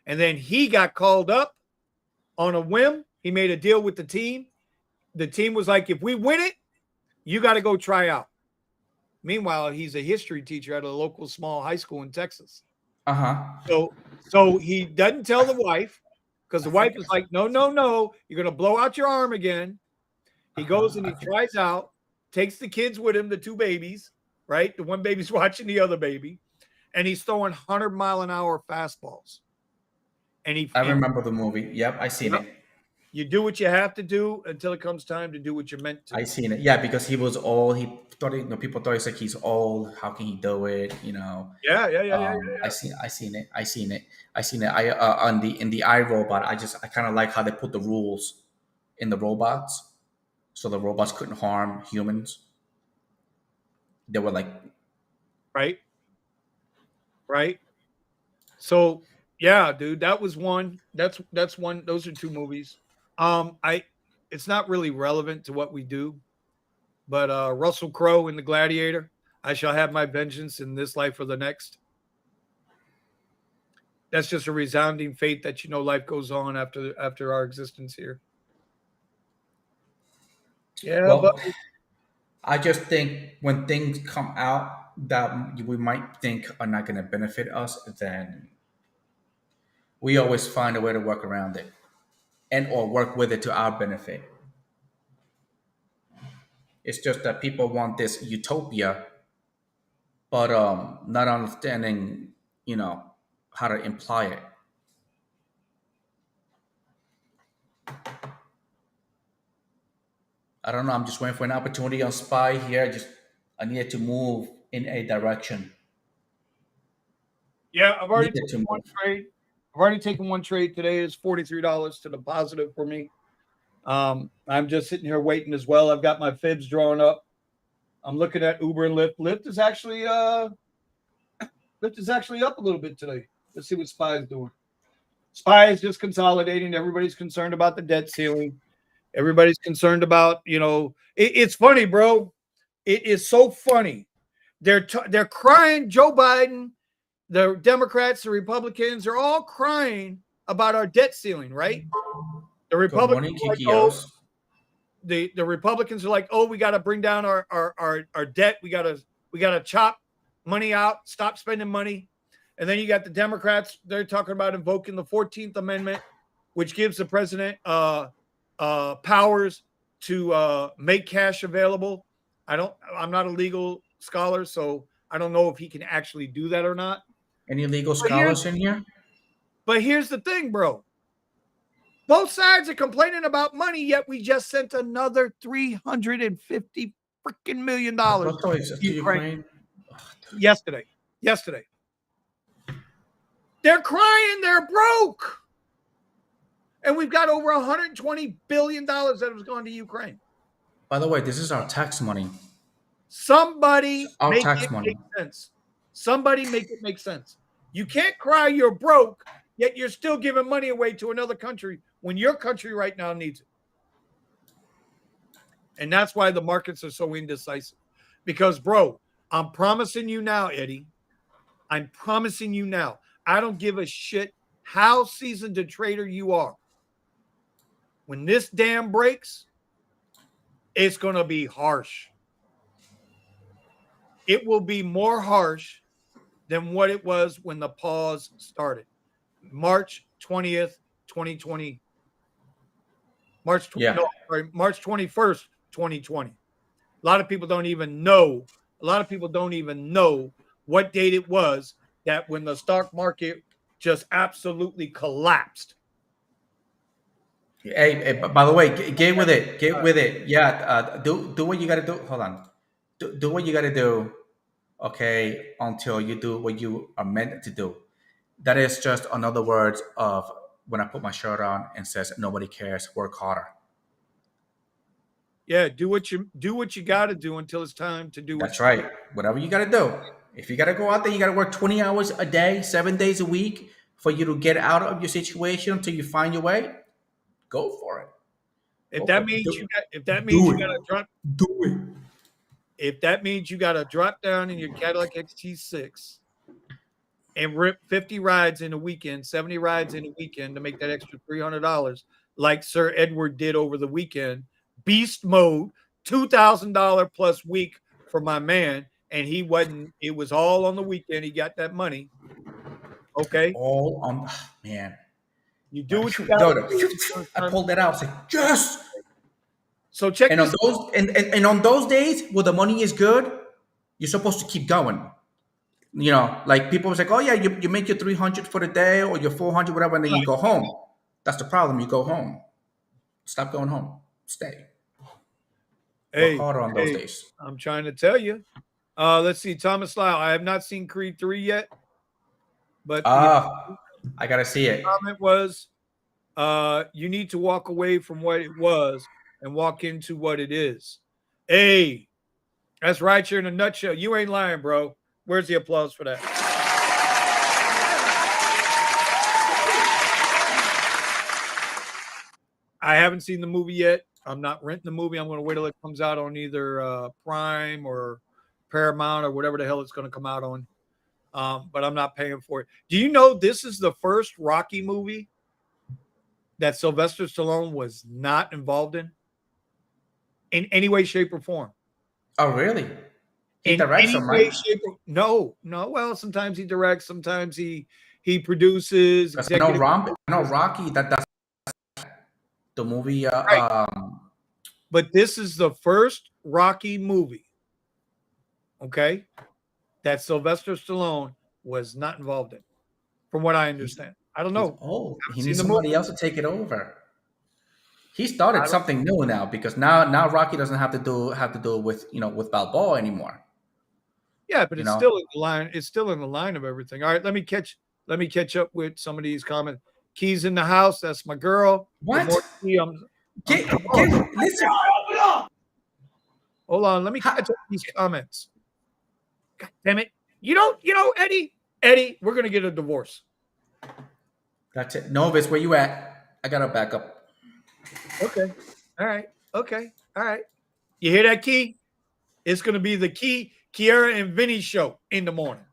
And then he got called up on a whim. He made a deal with the team. The team was like, if we win it, you got to go try out. Meanwhile, he's a history teacher at a local small high school in Texas. So he doesn't tell the wife, because the wife is like, no, you're going to blow out your arm again. He goes and he tries out, takes the kids with him, the 2 babies, right? The one baby's watching the other baby, and he's throwing 100-mile-an-hour fastballs. And I remember the movie. Yep, I seen it. You do what you have to do until it comes time to do what you're meant to. I seen it. Yeah, because he was old. He thought, people thought he's old. How can he do it? You know. Yeah. I seen it. In the iRobot, I kind of like how they put the rules in the robots, so the robots couldn't harm humans. They were like, right. So yeah, dude, that was one. That's one. Those are 2 movies. It's not really relevant to what we do, but Russell Crowe in The Gladiator, I shall have my vengeance in this life or the next. That's just a resounding fate that, you know, life goes on after our existence here. Yeah, well, but I just think when things come out that we might think are not going to benefit us, then we always find a way to work around it and or work with it to our benefit. It's just that people want this utopia, but not understanding, you know, how to imply it. I don't know. I'm just waiting for an opportunity on SPY here. I needed to move in a direction. Yeah, I've already taken one trade. I've already taken one trade today. It's $43 to the positive for me. I'm just sitting here waiting as well. I've got my fibs drawn up. I'm looking at Uber and Lyft. Lyft is actually up a little bit today. Let's see what SPY is doing. SPY is just consolidating. Everybody's concerned about the debt ceiling. Everybody's concerned about, you know, it's funny, bro. It is so funny. They're crying. Joe Biden, the Democrats, the Republicans are all crying about our debt ceiling, right? The Republicans, the Republicans are like, oh, we got to bring down our debt. We got to chop money out, stop spending money. And then you got the Democrats. They're talking about invoking the 14th Amendment, which gives the president powers to make cash available. I'm not a legal scholar, so I don't know if he can actually do that or not. Any legal scholars in here? But here's the thing, bro. Both sides are complaining about money, yet we just sent another $350 freaking million to Ukraine yesterday. They're crying. They're broke. And we've got over $120 billion that was going to Ukraine. By the way, this is our tax money. Somebody make it make sense. Somebody make it make sense. You can't cry you're broke, yet you're still giving money away to another country when your country right now needs it. And that's why the markets are so indecisive. Because, bro, I'm promising you now, Eddie, I'm promising you now, I don't give a shit how seasoned a trader you are. When this dam breaks, it's going to be harsh. It will be more harsh than what it was when the pause started. March 20th, 2020. March 21st, 2020. A lot of people don't even know. A lot of people don't even know what date it was that when the stock market just absolutely collapsed. Hey, by the way, get with it. Get with it. Yeah, do what you got to do. Hold on. Do what you got to do, okay, until you do what you are meant to do. That is just another words of when I put my shirt on and says nobody cares, work harder. Yeah, do what you got to do until it's time to do. That's right. Whatever you got to do. If you got to go out there, you got to work 20 hours a day, 7 days a week for you to get out of your situation until you find your way. Go for it. If that means you got to drop, do it. If that means you got to drop down in your Cadillac XT6 and rip 50 rides in a weekend, 70 rides in a weekend to make that extra $300, like Sir Edward did over the weekend, beast mode, $2,000 plus week for my man, and he wasn't. It was all on the weekend. He got that money. Okay, all on man. You do what you got to do. I pulled that out. I was like, yes. So check. And on those and on those days where the money is good, you're supposed to keep going. You know, like people was like, oh yeah, you make your 300 for the day or your 400, whatever, and then you go home. That's the problem. You go home. Stop going home. Stay. Work harder on those days. I'm trying to tell you. Let's see, Thomas Lau. I have not seen Creed 3 yet, but I gotta see it. Comment was, you need to walk away from what it was and walk into what it is. Hey, that's Rideshare in a nutshell. You ain't lying, bro. Where's the applause for that? I haven't seen the movie yet. I'm not renting the movie. I'm going to wait till it comes out on either Prime or Paramount or whatever the hell it's going to come out on. But I'm not paying for it. Do you know this is the first Rocky movie that Sylvester Stallone was not involved in any way, shape, or form? Oh, really? He directs them, right? No. Well, sometimes he directs, sometimes he produces. I know Rocky. That's the movie. Right. But this is the first Rocky movie, okay, that Sylvester Stallone was not involved in, from what I understand. I don't know. He needs somebody else to take it over. He started something new now because now Rocky doesn't have to do with with Balboa anymore. Yeah, but it's still in the line. It's still in the line of everything. All right, let me catch up with some of these comments. Key's in the house. That's my girl. What? Listen. Hold on. Let me catch up these comments. God damn it. Eddie, we're going to get a divorce. That's it. Novus, where you at? I got to back up. Okay. All right. Okay. All right. You hear that, Key? It's going to be the Kiara and Vinny show in the morning.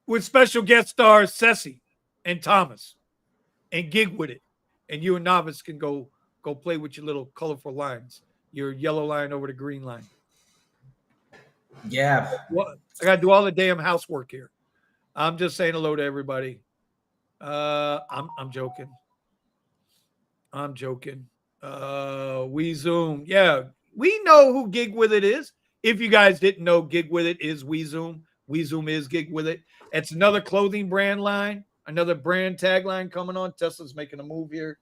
With special guest stars Ceci and Thomas and Gig with it. And you and Novice can go play with your little colorful lines. Your yellow line over the green line. Yeah. Well, I got to do all the damn housework here. I'm just saying hello to everybody. I'm joking. We Zoom. Yeah, we know who Gig with it is. If you guys didn't know, Gig With It is WeZoom. WeZoom is Gig With It. It's another clothing brand line, another brand tagline coming on. Tesla's making a move here.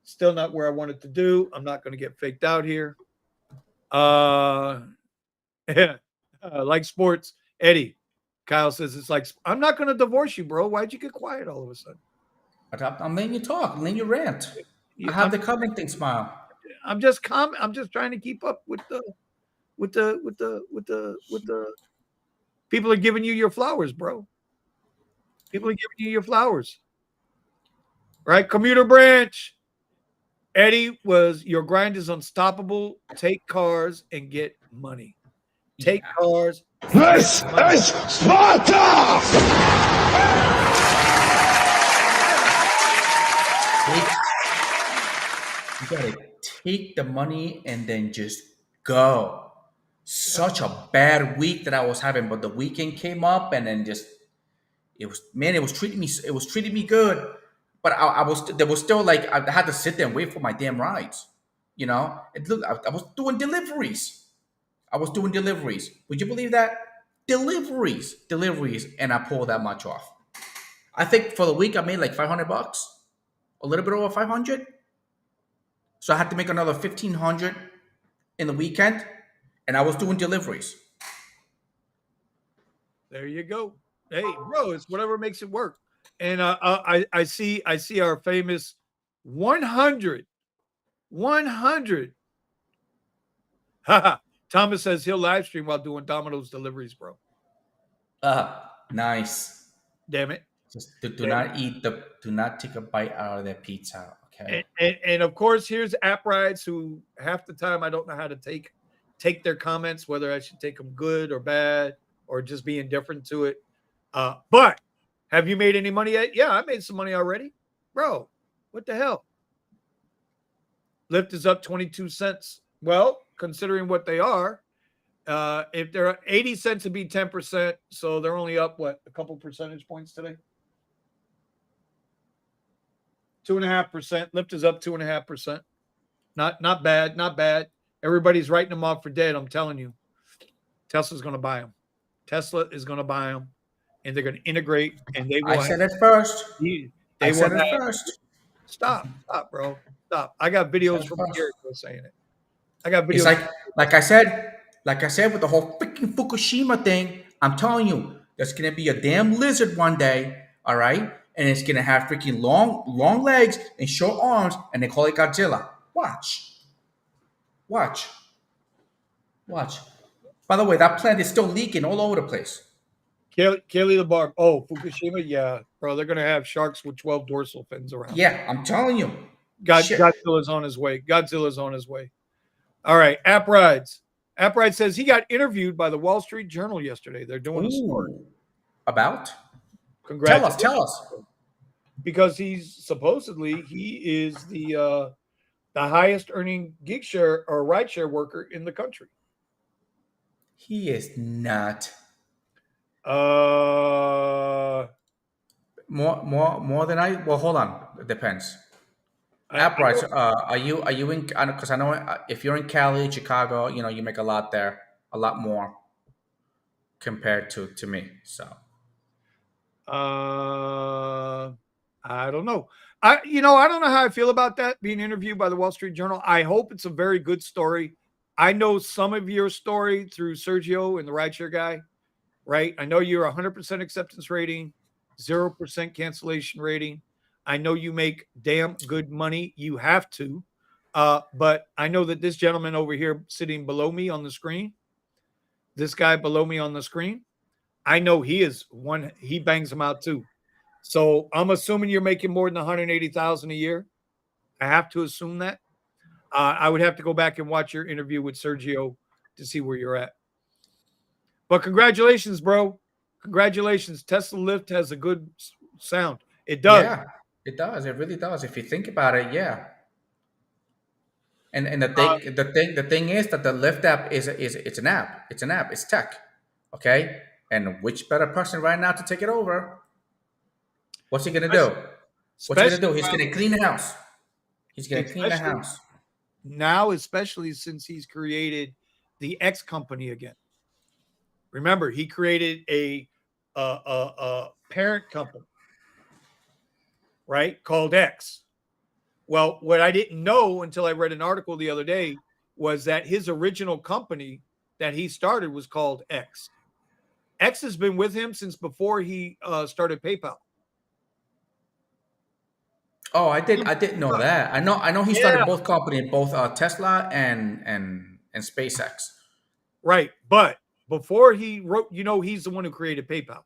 Still not where I wanted to do. I'm not going to get faked out here. Like sports, Eddie. Kyle says it's like, I'm not going to divorce you, bro. Why'd you get quiet all of a sudden? I'm letting you talk. I'm letting you rant. I have the commenting smile. I'm just trying to keep up with the people are giving you your flowers, bro. People are giving you your flowers. Right? Commuter branch. Eddie was your grind is unstoppable. Take cars and get money. Take cars. This is Sparta! You gotta take the money and then just go. Such a bad week that I was having, but the weekend came up and then just it was treating me good. But there was still like I had to sit there and wait for my damn rides. You know, I was doing deliveries. Would you believe that? Deliveries, and I pulled that much off. I think for the week I made like $500, a little bit over 500. So I had to make another 1,500 in the weekend, and I was doing deliveries. There you go. Hey, bro, it's whatever makes it work. And I see our famous 100. Thomas says he'll live stream while doing Domino's deliveries, bro. Nice. Damn it. Just do not take a bite out of their pizza, okay? And of course, here's app rides who half the time I don't know how to take their comments, whether I should take them good or bad or just be indifferent to it. But have you made any money yet? Yeah, I made some money already. Bro, what the hell? Lyft is up 22 cents. Well, considering what they are, if they're 80 cents, it'd be 10%. So they're only up, what, a couple percentage points today? 2.5%. Lyft is up 2.5%. Not bad. Everybody's writing them off for dead. I'm telling you. Tesla's going to buy them. Tesla is going to buy them, and they're going to integrate. And they will. I said it first. I said it first. Stop, bro. Stop. I got videos from Jericho saying it. I got videos. It's like I said with the whole freaking Fukushima thing. I'm telling you, there's going to be a damn lizard one day. All right. And it's going to have freaking long legs and short arms, and they call it Godzilla. Watch. By the way, that plant is still leaking all over the place. Kaylee the Barb. Oh, Fukushima? Yeah. Bro, they're going to have sharks with 12 dorsal fins around. Yeah, I'm telling you. Godzilla's on his way. All right. App Rides says he got interviewed by the Wall Street Journal yesterday. They're doing a story. About? Congratulations. Tell us. Because he is the highest earning gig share or rideshare worker in the country. He is not. More than I. Well, hold on. It depends. App rights. Are you in? Because I know if you're in Cali, Chicago, you make a lot there, a lot more compared to me. So. I don't know. I don't know how I feel about that being interviewed by the Wall Street Journal. I hope it's a very good story. I know some of your story through Sergio and the rideshare guy, right? I know you're 100% acceptance rating, 0% cancellation rating. I know you make damn good money. You have to. But I know that this gentleman over here sitting below me on the screen, this guy below me on the screen, I know he bangs them out too. So I'm assuming you're making more than $180,000 a year. I have to assume that. I would have to go back and watch your interview with Sergio to see where you're at. But congratulations, bro. Congratulations. Tesla Lyft has a good sound. It does. Yeah, it does. It really does. If you think about it, yeah. And the thing is that the Lyft app it's an app. It's an app. It's tech. Okay. And which better person right now to take it over? What's he gonna do? What's he gonna do? He's gonna clean the house. He's gonna clean the house. Now, especially since he's created the X company again. Remember, he created a parent company, right, called X. Well, what I didn't know until I read an article the other day was that his original company that he started was called X. X has been with him since before he started PayPal. Oh, I didn't know that. I know he started both companies, both Tesla and SpaceX. Right, but before he wrote, he's the one who created PayPal.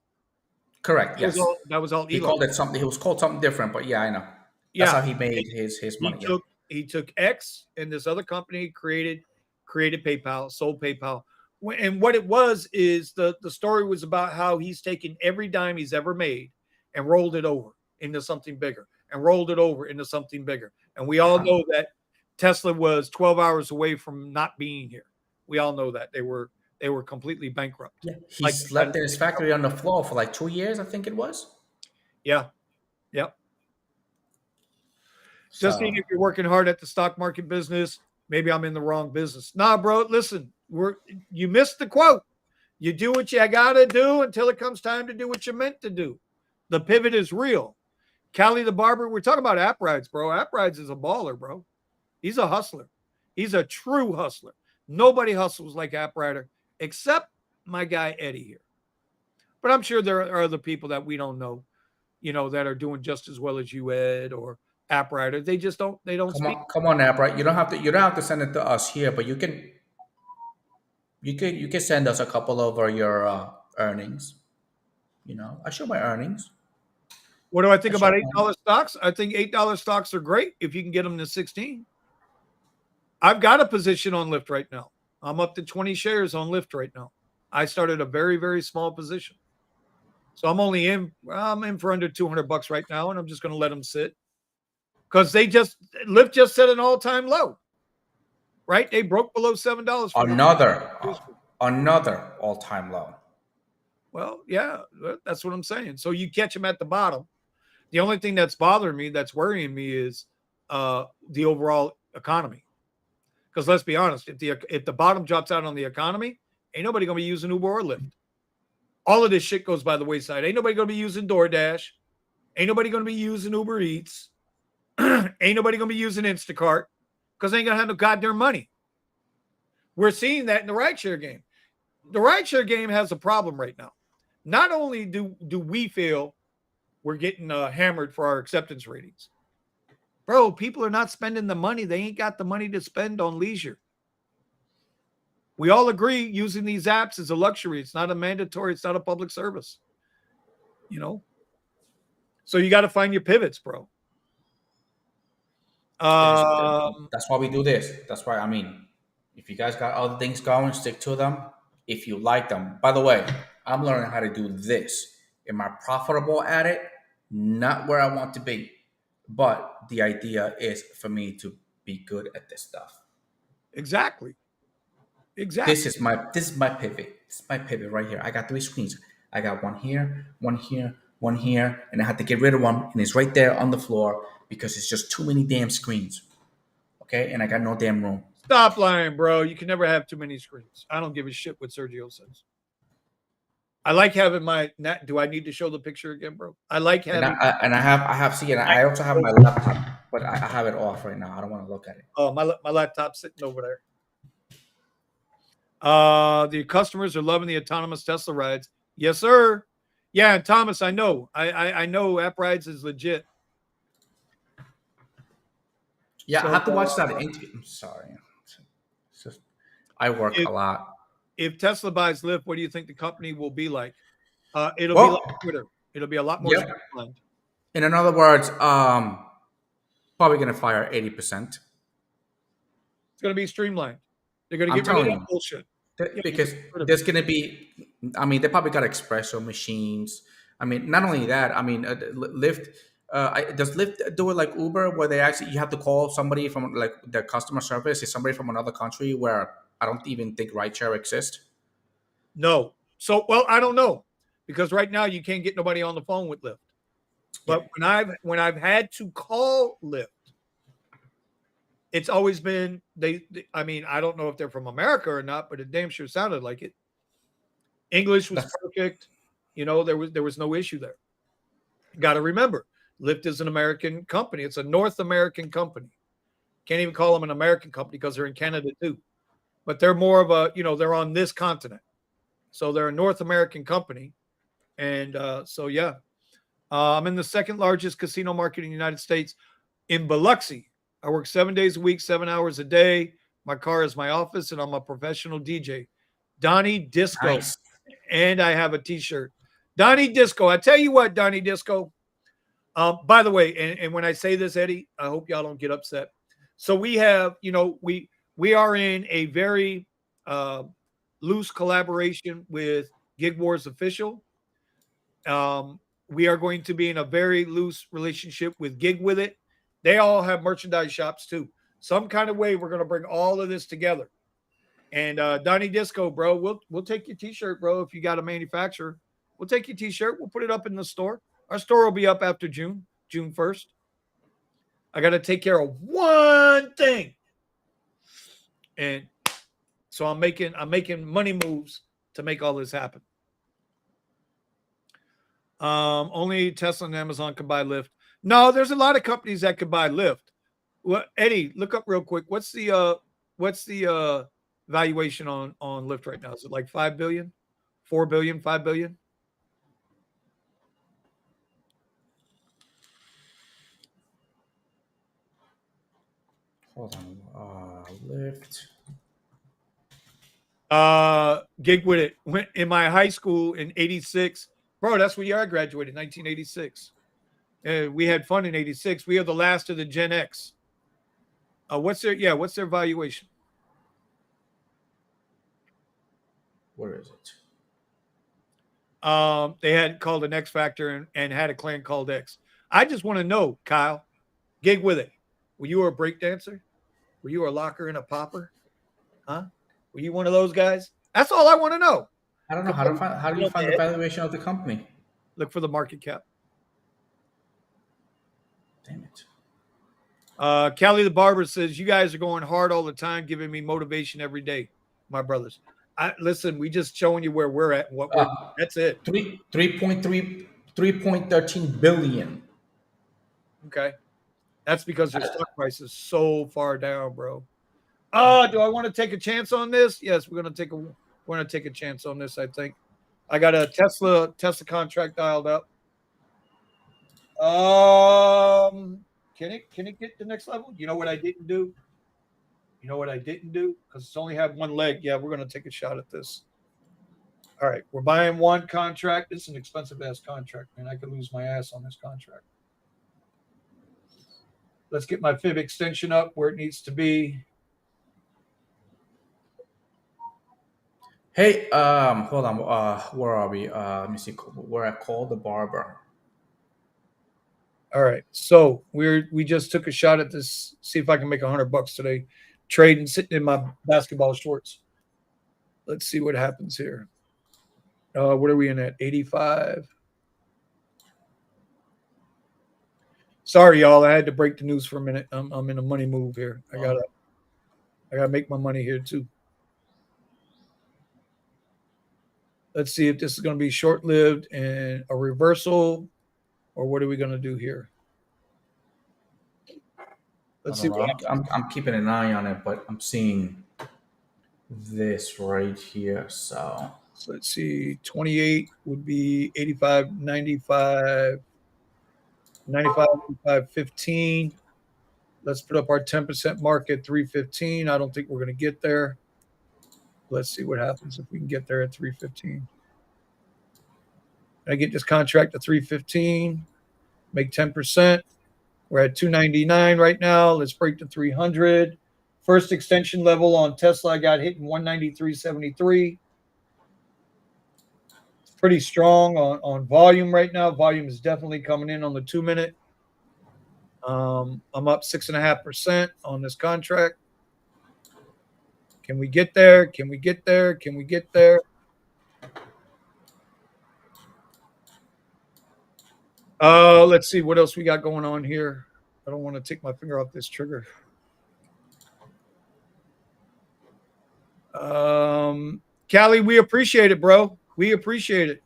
Correct. Yes, that was all. He called it something. He was called something different, but yeah, I know. That's how he made his money. He took X and this other company created PayPal, sold PayPal. And what it was is the story was about how he's taken every dime he's ever made and rolled it over into something bigger and rolled it over into something bigger. And we all know that Tesla was 12 hours away from not being here. We all know that they were completely bankrupt. Yeah. He slept in his factory on the floor for like 2 years, I think it was. Yeah. Yep. Just if you're working hard at the stock market business, maybe I'm in the wrong business. Nah, bro, listen, you missed the quote. You do what you gotta do until it comes time to do what you meant to do. The pivot is real. Callie the barber, we're talking about App Rides, bro. App Rides is a baller, bro. He's a hustler. He's a true hustler. Nobody hustles like App Rider except my guy Eddie here. But I'm sure there are other people that we don't know, that are doing just as well as you, Ed, or App Rider. They just don't. They don't speak. Come on, App Rider. You don't have to send it to us here, but you can send us a couple of your earnings. I show my earnings. What do I think about $8 stocks? I think $8 stocks are great if you can get them to 16. I've got a position on Lyft right now. I'm up to 20 shares on Lyft right now. I started a very, very small position. So I'm in for under $200 right now, and I'm just going to let them sit. Because Lyft just set an all-time low. Right? They broke below $7. Another all-time low. Well, yeah, that's what I'm saying. So you catch them at the bottom. The only thing that's bothering me, that's worrying me, is the overall economy. Because let's be honest, if the bottom drops out on the economy, ain't nobody going to be using Uber or Lyft. All of this shit goes by the wayside. Ain't nobody going to be using DoorDash. Ain't nobody going to be using Uber Eats. Ain't nobody going to be using Instacart because they ain't going to have no goddamn money. We're seeing that in the rideshare game. The rideshare game has a problem right now. Not only do we feel we're getting hammered for our acceptance ratings. Bro, people are not spending the money. They ain't got the money to spend on leisure. We all agree using these apps is a luxury. It's not a mandatory. It's not a public service. So you got to find your pivots, bro. That's why we do this. That's why, if you guys got other things going, stick to them. If you like them. By the way, I'm learning how to do this. Am I profitable at it? Not where I want to be. But the idea is for me to be good at this stuff. Exactly. This is my pivot. This is my pivot right here. I got 3 screens. I got one here, one here, one here, and I had to get rid of one, and it's right there on the floor because it's just too many damn screens. Okay, and I got no damn room. Stop lying, bro. You can never have too many screens. I don't give a shit what Sergio says. I like having my. Do I need to show the picture again, bro? I like having. I also have my laptop, but I have it off right now. I don't want to look at it. Oh, my laptop's sitting over there. The customers are loving the autonomous Tesla rides. Yes, sir. Yeah, and Thomas, I know. I know App Rides is legit. Yeah, so, I have to watch that interview. I'm sorry. It's just, I work a lot. If Tesla buys Lyft, what do you think the company will be like? It'll be like Twitter. It'll be a lot more streamlined. In other words, probably going to fire 80%. It's going to be streamlined. They're going to get rid of that bullshit. Because there's going to be, they probably got espresso machines. Not only that, Lyft, does Lyft do it like Uber where they actually, you have to call somebody from like their customer service? Is somebody from another country where I don't even think Rideshare exists? No. So, well, I don't know because right now you can't get nobody on the phone with Lyft. But when I've had to call Lyft, it's always been I mean, I don't know if they're from America or not, but it damn sure sounded like it. English was perfect. You know, there was no issue there. Got to remember, Lyft is an American company. It's a North American company. Can't even call them an American company because they're in Canada too. But they're more of a, you know, they're on this continent. So they're a North American company. And so, yeah, I'm in the second largest casino market in the United States in Biloxi. I work 7 days a week, 7 hours a day. My car is my office, and I'm a professional DJ. Donnie Disco. Nice. And I have a t-shirt. Donnie Disco. I tell you what, Donnie Disco. By the way, and when I say this, Eddie, I hope y'all don't get upset. So we have, you know, we are in a very loose collaboration with Gig Wars Official. We are going to be in a very loose relationship with Gig With It. They all have merchandise shops too. Some kind of way we're going to bring all of this together. And Donnie Disco, bro, we'll take your t-shirt, bro. If you got a manufacturer, we'll take your t-shirt. We'll put it up in the store. Our store will be up after June 1st. I got to take care of one thing. And so I'm making money moves to make all this happen. Only Tesla and Amazon can buy Lyft. No, there's a lot of companies that could buy Lyft. Well, Eddie, look up real quick. What's the valuation on Lyft right now? Is it like 5 billion, 4 billion, 5 billion? Hold on. Lyft. Gig With It. Went in my high school in 86. Bro, that's what year I graduated, 1986. We had fun in 86. We are the last of the Gen X. What's their valuation? Where is it? They had called an X Factor and had a clan called X. I just want to know, Kyle, Gig With It. Were you a break dancer? Were you a locker and a popper? Huh? Were you one of those guys? That's all I want to know. I don't know how do you find the valuation of the company? Look for the market cap. Damn it. Callie the Barber says, you guys are going hard all the time, giving me motivation every day, my brothers. Listen, we just showing you where we're at. That's it. 3.13 billion. Okay. That's because their stock price is so far down, bro. Do I want to take a chance on this? Yes, we're gonna take a chance on this, I think. I got a Tesla contract dialed up. Can it get the next level? You know what I didn't do? Because it's only have one leg. Yeah, we're gonna take a shot at this. All right, we're buying one contract. This is an expensive ass contract, man. I could lose my ass on this contract. Let's get my fib extension up where it needs to be. Hey, hold on. Where are we? Let me see. Where I called the barber. All right, so we just took a shot at this. See if I can make $100 today, trading, sitting in my basketball shorts. Let's see what happens here. What are we in at? 85. Sorry, y'all. I had to break the news for a minute. I'm in a money move here. I gotta make my money here too. Let's see if this is going to be short-lived and a reversal, or what are we going to do here? Let's see. I'm keeping an eye on it, but I'm seeing this right here. So let's see. 28 would be 85, 95, 95, 85, 15. Let's put up our 10% mark at 315. I don't think we're going to get there. Let's see what happens if we can get there at 315. I get this contract at 315, make 10%. We're at 299 right now. Let's break to 300. First extension level on Tesla, I got hit in 193.73. It's pretty strong on volume right now. Volume is definitely coming in on the 2-minute. I'm up 6.5% on this contract. Can we get there? Can we get there? Can we get there? Let's see what else we got going on here. I don't want to take my finger off this trigger. Callie, we appreciate it, bro. We appreciate it.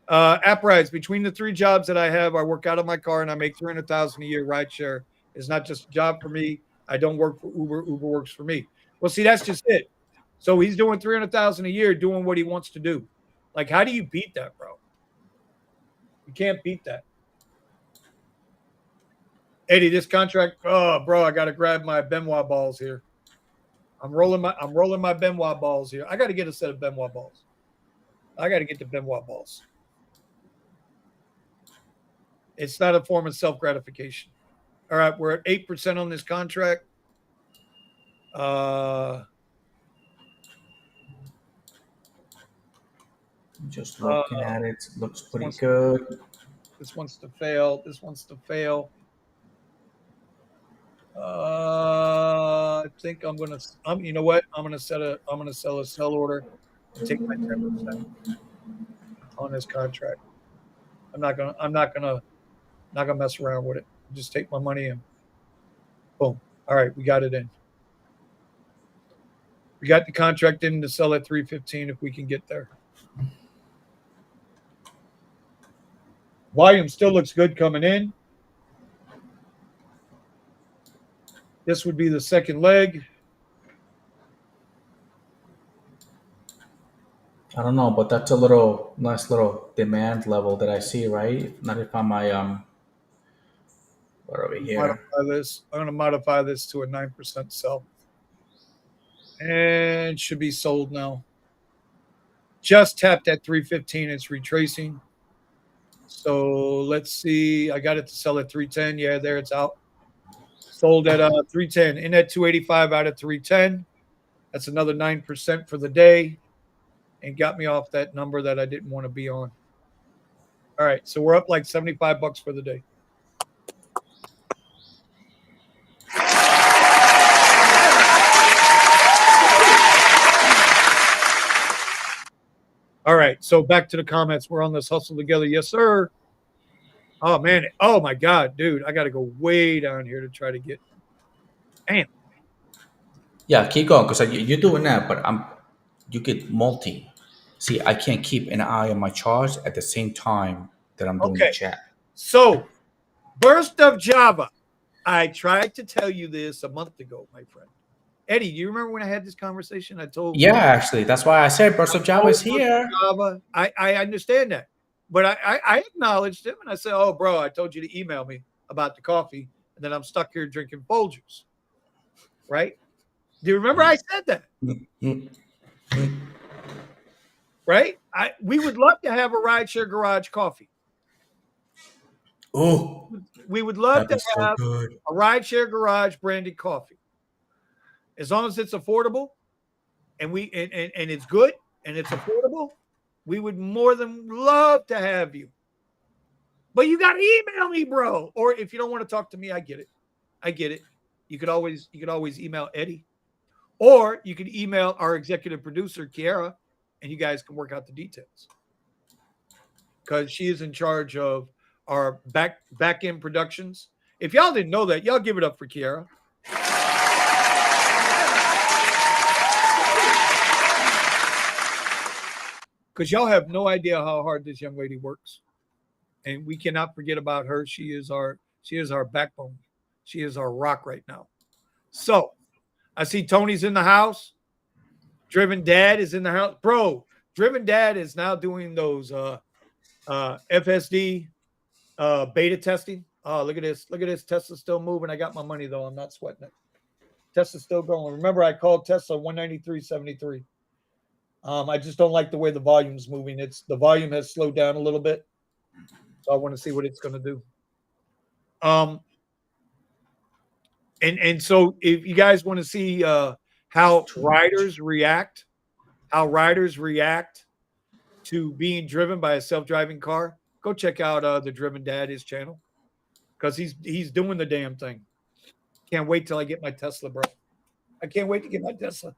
App rides, between the 3 jobs that I have, I work out of my car and I make $300,000 a year. Rideshare is not just a job for me. I don't work for Uber. Uber works for me. Well, see, that's just it. So he's doing $300,000 a year doing what he wants to do. Like, how do you beat that, bro? You can't beat that. Eddie, this contract, oh, bro, I got to grab my Benoit balls here. I'm rolling my Benoit balls here. I got to get a set of Benoit balls. I got to get the Benoit balls. It's not a form of self-gratification. All right, we're at 8% on this contract. Just looking at it, looks pretty good. This wants to fail. This wants to fail. I think I'm gonna. You know what? I'm gonna sell a sell order and take my 10% on this contract. I'm not gonna mess around with it. Just take my money and boom. All right, we got it in. We got the contract in to sell at 315 if we can get there. Volume still looks good coming in. This would be the second leg. I don't know, but that's a nice little demand level that I see, right? Not if I'm my what are we here? I'm going to modify this to a 9% sell. And should be sold now. Just tapped at 315. It's retracing. So let's see. I got it to sell at 310. Yeah, there it's out. Sold at 310. In at 285 out at 310. That's another 9% for the day. And got me off that number that I didn't want to be on. All right. So we're up like $75 for the day. All right, so back to the comments. We're on this hustle together. Yes, sir. Oh, man. Oh, my God, dude. I got to go way down here to try to get. Damn. Yeah, keep going because you're doing that, but you get multi. See, I can't keep an eye on my charts at the same time that I'm doing the chat. So, burst of Java. I tried to tell you this a month ago, my friend. Eddie, do you remember when I had this conversation? I told you. Yeah, actually, that's why I said burst of Java is here. Java. I understand that, but I acknowledged him and I said, "Oh, bro, I told you to email me about the coffee, and then I'm stuck here drinking Folgers." Right? Do you remember I said that? Right? We would love to have a Rideshare Garage coffee. Oh, we would love to have a Rideshare Garage branded coffee. As long as it's affordable and it's good and it's affordable, we would more than love to have you. But you got to email me, bro. Or if you don't want to talk to me, I get it. I get it. You could always email Eddie. Or you could email our executive producer, Kiara, and you guys can work out the details. Because she is in charge of our back-end productions. If y'all didn't know that, y'all give it up for Kiara. Because y'all have no idea how hard this young lady works. And we cannot forget about her. She is our backbone. She is our rock right now. So I see Tony's in the house. Driven Dad is in the house. Bro, Driven Dad is now doing those FSD beta testing. Oh, look at this. Look at this. Tesla's still moving. I got my money, though. I'm not sweating it. Tesla's still going. Remember, I called Tesla 193.73. I just don't like the way the volume's moving. The volume has slowed down a little bit. So I want to see what it's going to do. And so if you guys want to see how riders react to being driven by a self-driving car, go check out the Driven Dad, his channel, because he's doing the damn thing. Can't wait till I get my Tesla, bro. I can't wait to get my Tesla.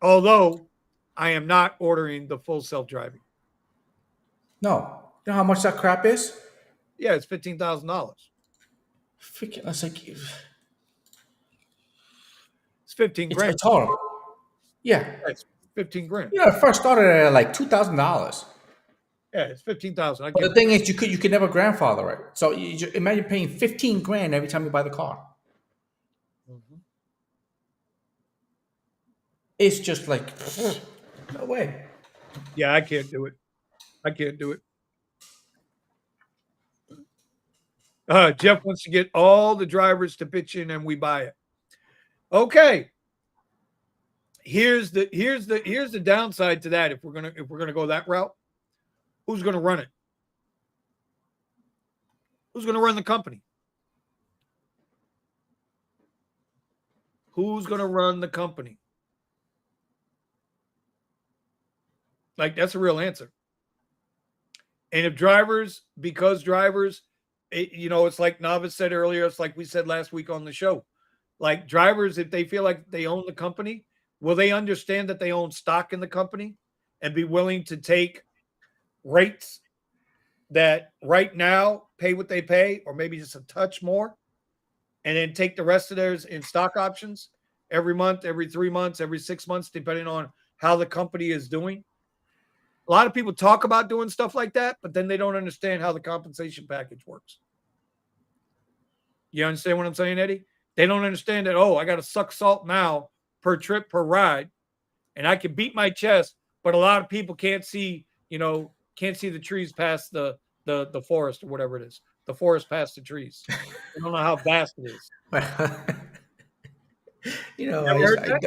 Although I am not ordering the full self-driving. No. You know how much that crap is? Yeah, it's $15,000. Freaking, that's like it's 15 grand. It's horrible. Yeah. It's 15 grand. You know, it first started at like $2,000. Yeah, it's 15,000. But the thing is, you could never grandfather it. So you just imagine paying 15 grand every time you buy the car. Mm-hmm. It's just like no way. Yeah, I can't do it. I can't do it. Jeff wants to get all the drivers to pitch in and we buy it. Okay. Here's the downside to that. If we're gonna go that route, who's gonna run it? Who's gonna run the company? Who's gonna run the company? Like, that's a real answer. And if drivers, it's like Navis said earlier, it's like we said last week on the show. Like, drivers, if they feel like they own the company, will they understand that they own stock in the company and be willing to take rates that right now pay what they pay, or maybe just a touch more, and then take the rest of theirs in stock options every month, every 3 months, every 6 months, depending on how the company is doing? A lot of people talk about doing stuff like that, but then they don't understand how the compensation package works. You understand what I'm saying, Eddie? They don't understand that, I got to suck salt now per trip, per ride, and I can beat my chest, but a lot of people can't see the trees past the forest, or whatever it is. The forest past the trees. They don't know how vast it is.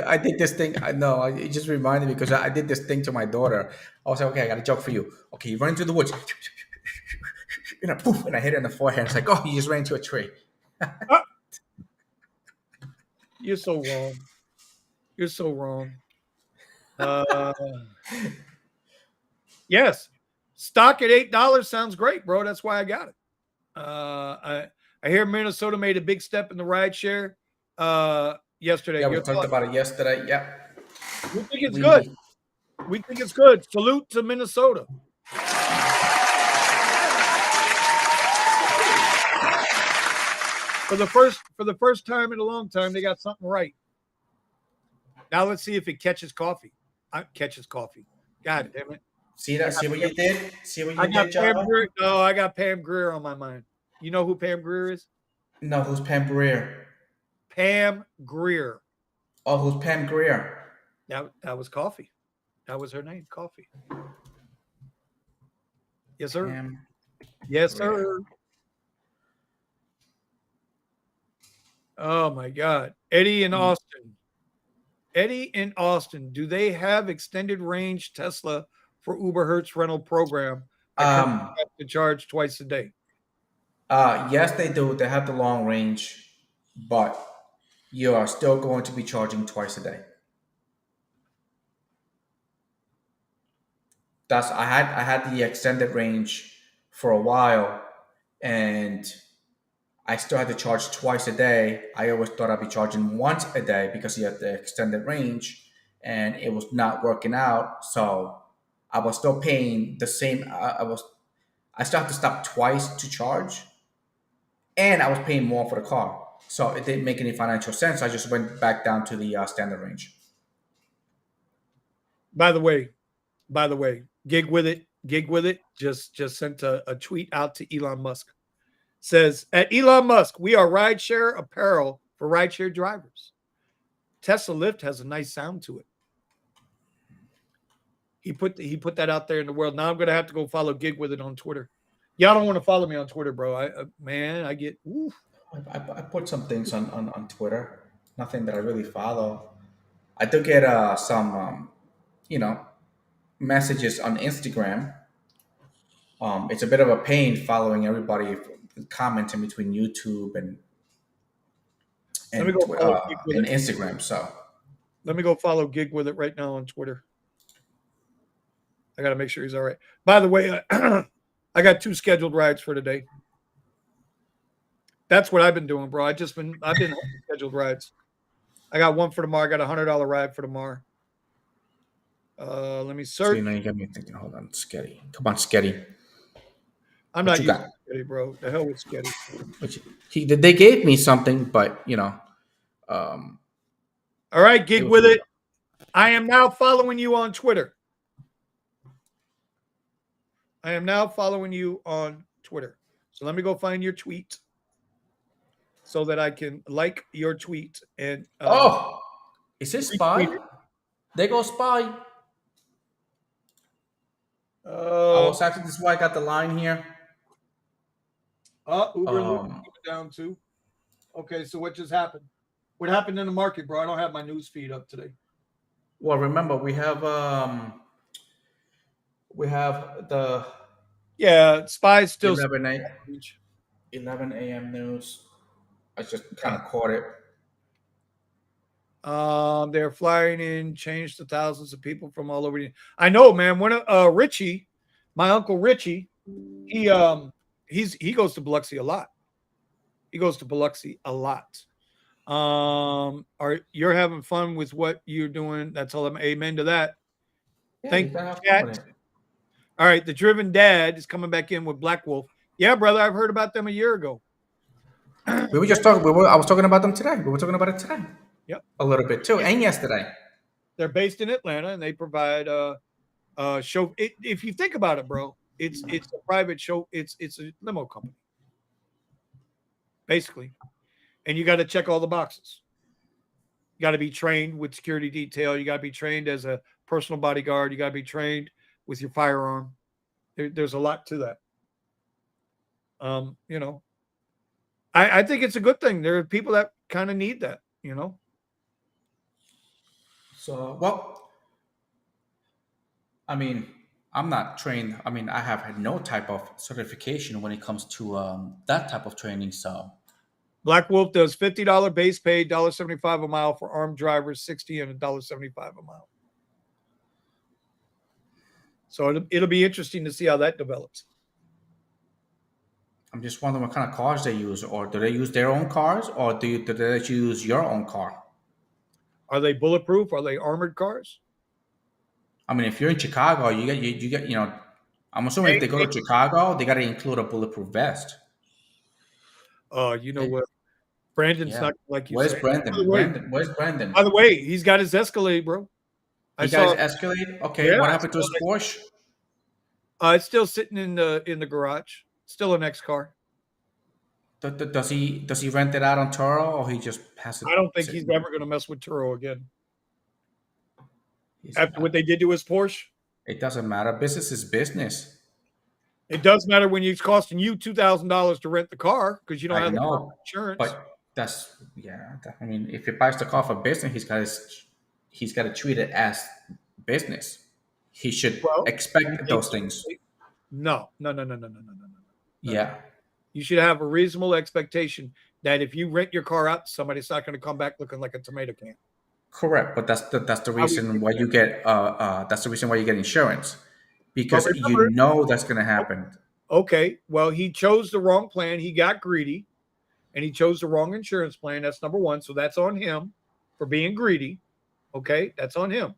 I did this thing. It just reminded me because I did this thing to my daughter. I was like, okay, I got a joke for you. Okay, you run into the woods, poof, and I hit her in the forehead. It's like, oh, you just ran into a tree. You're so wrong. You're so wrong. Yes, stock at $8 sounds great, bro. That's why I got it. I hear Minnesota made a big step in the rideshare yesterday. Yeah, we talked about it yesterday. Yeah, we think it's good. We think it's good. Salute to Minnesota. For the first time in a long time, they got something right. Now let's see if it catches coffee. Catches coffee. God damn it. See that? See what you did? See what you did, Pam Grier. No, I got Pam Grier on my mind. You know who Pam Grier is? No, who's Pam Grier? Pam Grier. Oh, who's Pam Grier? That was Coffee. That was her name, Coffee. Yes, sir. Pam yes, Grier. sir. Oh my God. Eddie in Austin. Eddie in Austin. Do they have extended range Tesla for Uber Hertz rental program? I have to charge twice a day. Yes, they do. They have the long range, but you are still going to be charging twice a day. I had the extended range for a while, and I still had to charge twice a day. I always thought I'd be charging once a day because you have the extended range, and it was not working out. So I was still paying the same. I still have to stop twice to charge, and I was paying more for the car. So it didn't make any financial sense. I just went back down to the standard range. By the way, Gig with it just sent a tweet out to Elon Musk. Says, at Elon Musk, we are rideshare apparel for rideshare drivers. Tesla Lyft has a nice sound to it. He put that out there in the world. Now I'm going to have to go follow Gig with it on Twitter. Y'all don't want to follow me on Twitter, bro. I get. Oof. I put some things on Twitter. Nothing that I really follow. I do get some, messages on Instagram. It's a bit of a pain following everybody commenting between YouTube and Instagram. So let me go follow Gig with it right now on Twitter. I got to make sure he's all right. By the way, I got 2 scheduled rides for today. That's what I've been doing, bro. I've been scheduled rides. I got one for tomorrow. I got a $100 ride for tomorrow. Let me search. So, you got me thinking. Hold on, Sketty. Come on, Sketty. I'm not using Sketty, bro. The hell with Sketty. They gave me something, but all right, Gig with it. I am now following you on Twitter. So let me go find your tweet so that I can like your tweet and is it Spy? There goes Spy. I was actually, this is why I got the line here. Uber down too. Okay, so what just happened? What happened in the market, bro? I don't have my news feed up today. Well, remember we have the Spy's still 11 a.m. news. I just kind of caught it. They're flying in change to thousands of people from all over. I know, man. One of Richie, my uncle Richie, he goes to Biloxi a lot. You're having fun with what you're doing? That's all. Amen to that. Yeah, Thank you, chat. All right, the Driven Dad is coming back in with Black Wolf. Yeah, brother, I've heard about them a year ago. We were just talking. I was talking about them today. We were talking about it today. Yep, a little bit too, and yesterday. They're based in Atlanta, and they provide show. If you think about it, bro, it's a private show. It's a limo company, basically, and you got to check all the boxes. You got to be trained with security detail. You got to be trained as a personal bodyguard. You got to be trained with your firearm. There's a lot to that. I think it's a good thing. There are people that kind of need that, So, well, I mean, I'm not trained. I mean, I have had no type of certification when it comes to that type of training. So, Black Wolf does $50 base pay, $1.75 a mile for armed drivers, $60 and $1.75 a mile. So it'll be interesting to see how that develops. I'm just wondering what kind of cars they use, or do they use their own cars, or do they use your own car? Are they bulletproof? Are they armored cars? I mean, if you're in Chicago, you get. I'm assuming if they go to Chicago, they got to include a bulletproof vest. You know what? Brandon's not like you. Where's Brandon? Where's Brandon? By the way, he's got his Escalade, bro. He got his Escalade. Okay, yeah, what happened to his Porsche? It's still sitting in the garage. Still an X car. Does he rent it out on Turo, or he just passes it? I don't think he's ever going to mess with Turo again. After what they did to his Porsche? It doesn't matter. Business is business. It does matter when it's costing you $2,000 to rent the car because you don't have the insurance. But I mean, if he buys the car for business, he's got to treat it as business. He should expect those things. No. Yeah. You should have a reasonable expectation that if you rent your car out to somebody, it's not going to come back looking like a tomato can. Correct, but that's the reason why you get that's the reason why you get insurance, because that's going to happen. Okay, well, he chose the wrong plan. He got greedy, and he chose the wrong insurance plan. That's number one. So that's on him for being greedy. Okay, that's on him.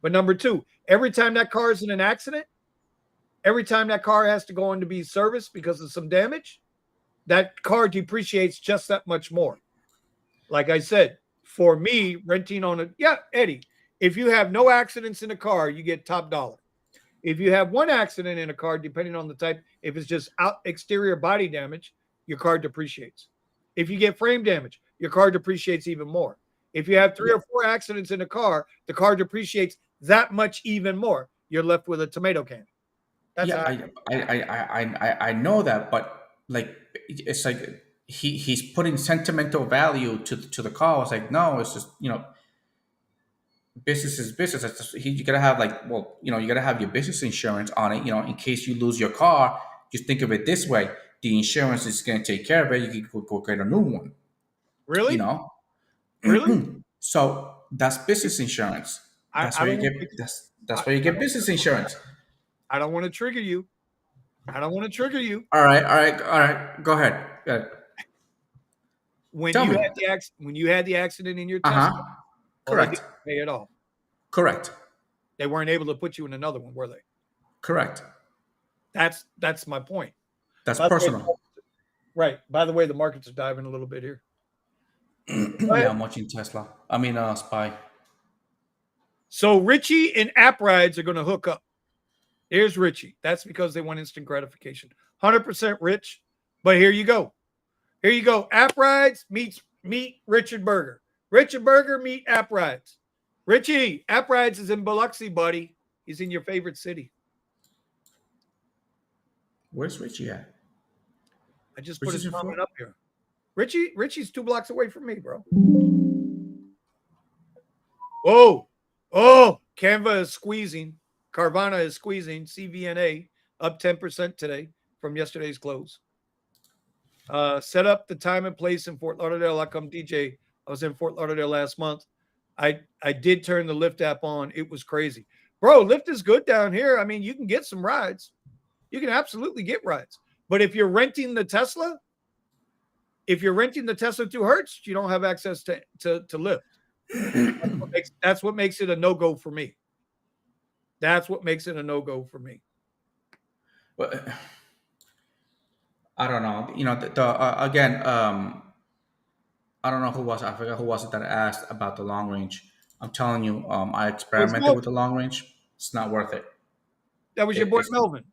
But number two, every time that car is in an accident, every time that car has to go in to be serviced because of some damage, that car depreciates just that much more. Like I said, for me, renting on Eddie, if you have no accidents in a car, you get top dollar. If you have one accident in a car, depending on the type, if it's just exterior body damage, your car depreciates. If you get frame damage, your car depreciates even more. If you have 3 or 4 accidents in a car, the car depreciates that much even more. You're left with a tomato can. That's I know that, but like it's like he's putting sentimental value to the car. It's like, no, it's just business is business. It's just, you gotta have you gotta have your business insurance on it. In case you lose your car, just think of it this way: the insurance is gonna take care of it. You can go get a new one. Really? Really? So that's business insurance. That's where you get business insurance. I don't want to trigger you. All right. Go ahead. When you had the accident in your Tesla, correct. Pay it off. Correct. They weren't able to put you in another one, were they? Correct. That's my point. That's personal. Right. By the way, the markets are diving a little bit here. Yeah, I'm watching Tesla. I mean, SPY. So Richie and App Rides are going to hook up. Here's Richie. That's because they want instant gratification. 100% rich. But here you go. Here you go. App Rides meet Richard Berger. Richard Berger meet App Rides. Richie, App Rides is in Biloxi, buddy. He's in your favorite city. Where's Richie at? I just put his comment up here. Richie's 2 blocks away from me, bro. Whoa. Oh, Canva is squeezing. Carvana is squeezing. CVNA up 10% today from yesterday's close. Set up the time and place in Fort Lauderdale. I come DJ. I was in Fort Lauderdale last month. I did turn the Lyft app on. It was crazy. Bro, Lyft is good down here. I mean, you can get some rides. You can absolutely get rides. But if you're renting the Tesla, 2 Hertz, you don't have access to Lyft. That's what makes it a no-go for me. That's what makes it a no-go for me. Well, I don't know. You know, again, I don't know who was. I forgot who was it that asked about the long range. I'm telling you, I experimented with the long range. It's not worth it. That was your boy Melvin.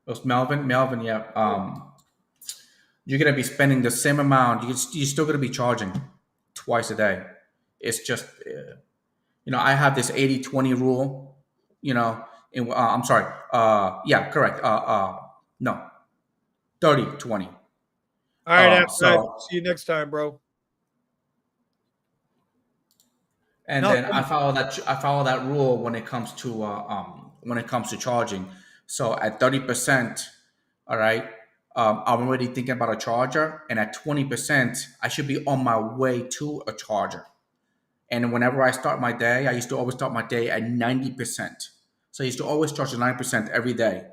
It was Melvin. Melvin, yeah. You're gonna be spending the same amount. You're still gonna be charging twice a day. It's just, you know, I have this 80-20 rule. You know, I'm sorry. Yeah, correct. No, 30-20. All right, so see you next time, bro. And then I follow that rule when it comes to charging. So at 30%, all right, I'm already thinking about a charger, and at 20%, I should be on my way to a charger. And whenever I start my day, I used to always start my day at 90%. So I used to always charge the 9% every day,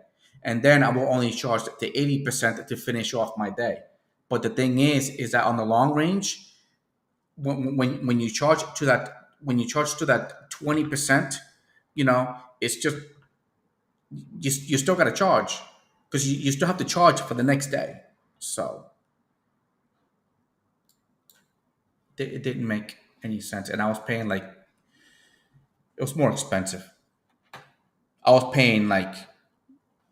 and then I will only charge the 80% to finish off my day. But the thing is that on the long range, when you charge to that 20%, you know, it's just you still got to charge because you still have to charge for the next day. So it didn't make any sense, and I was paying it was more expensive. I was paying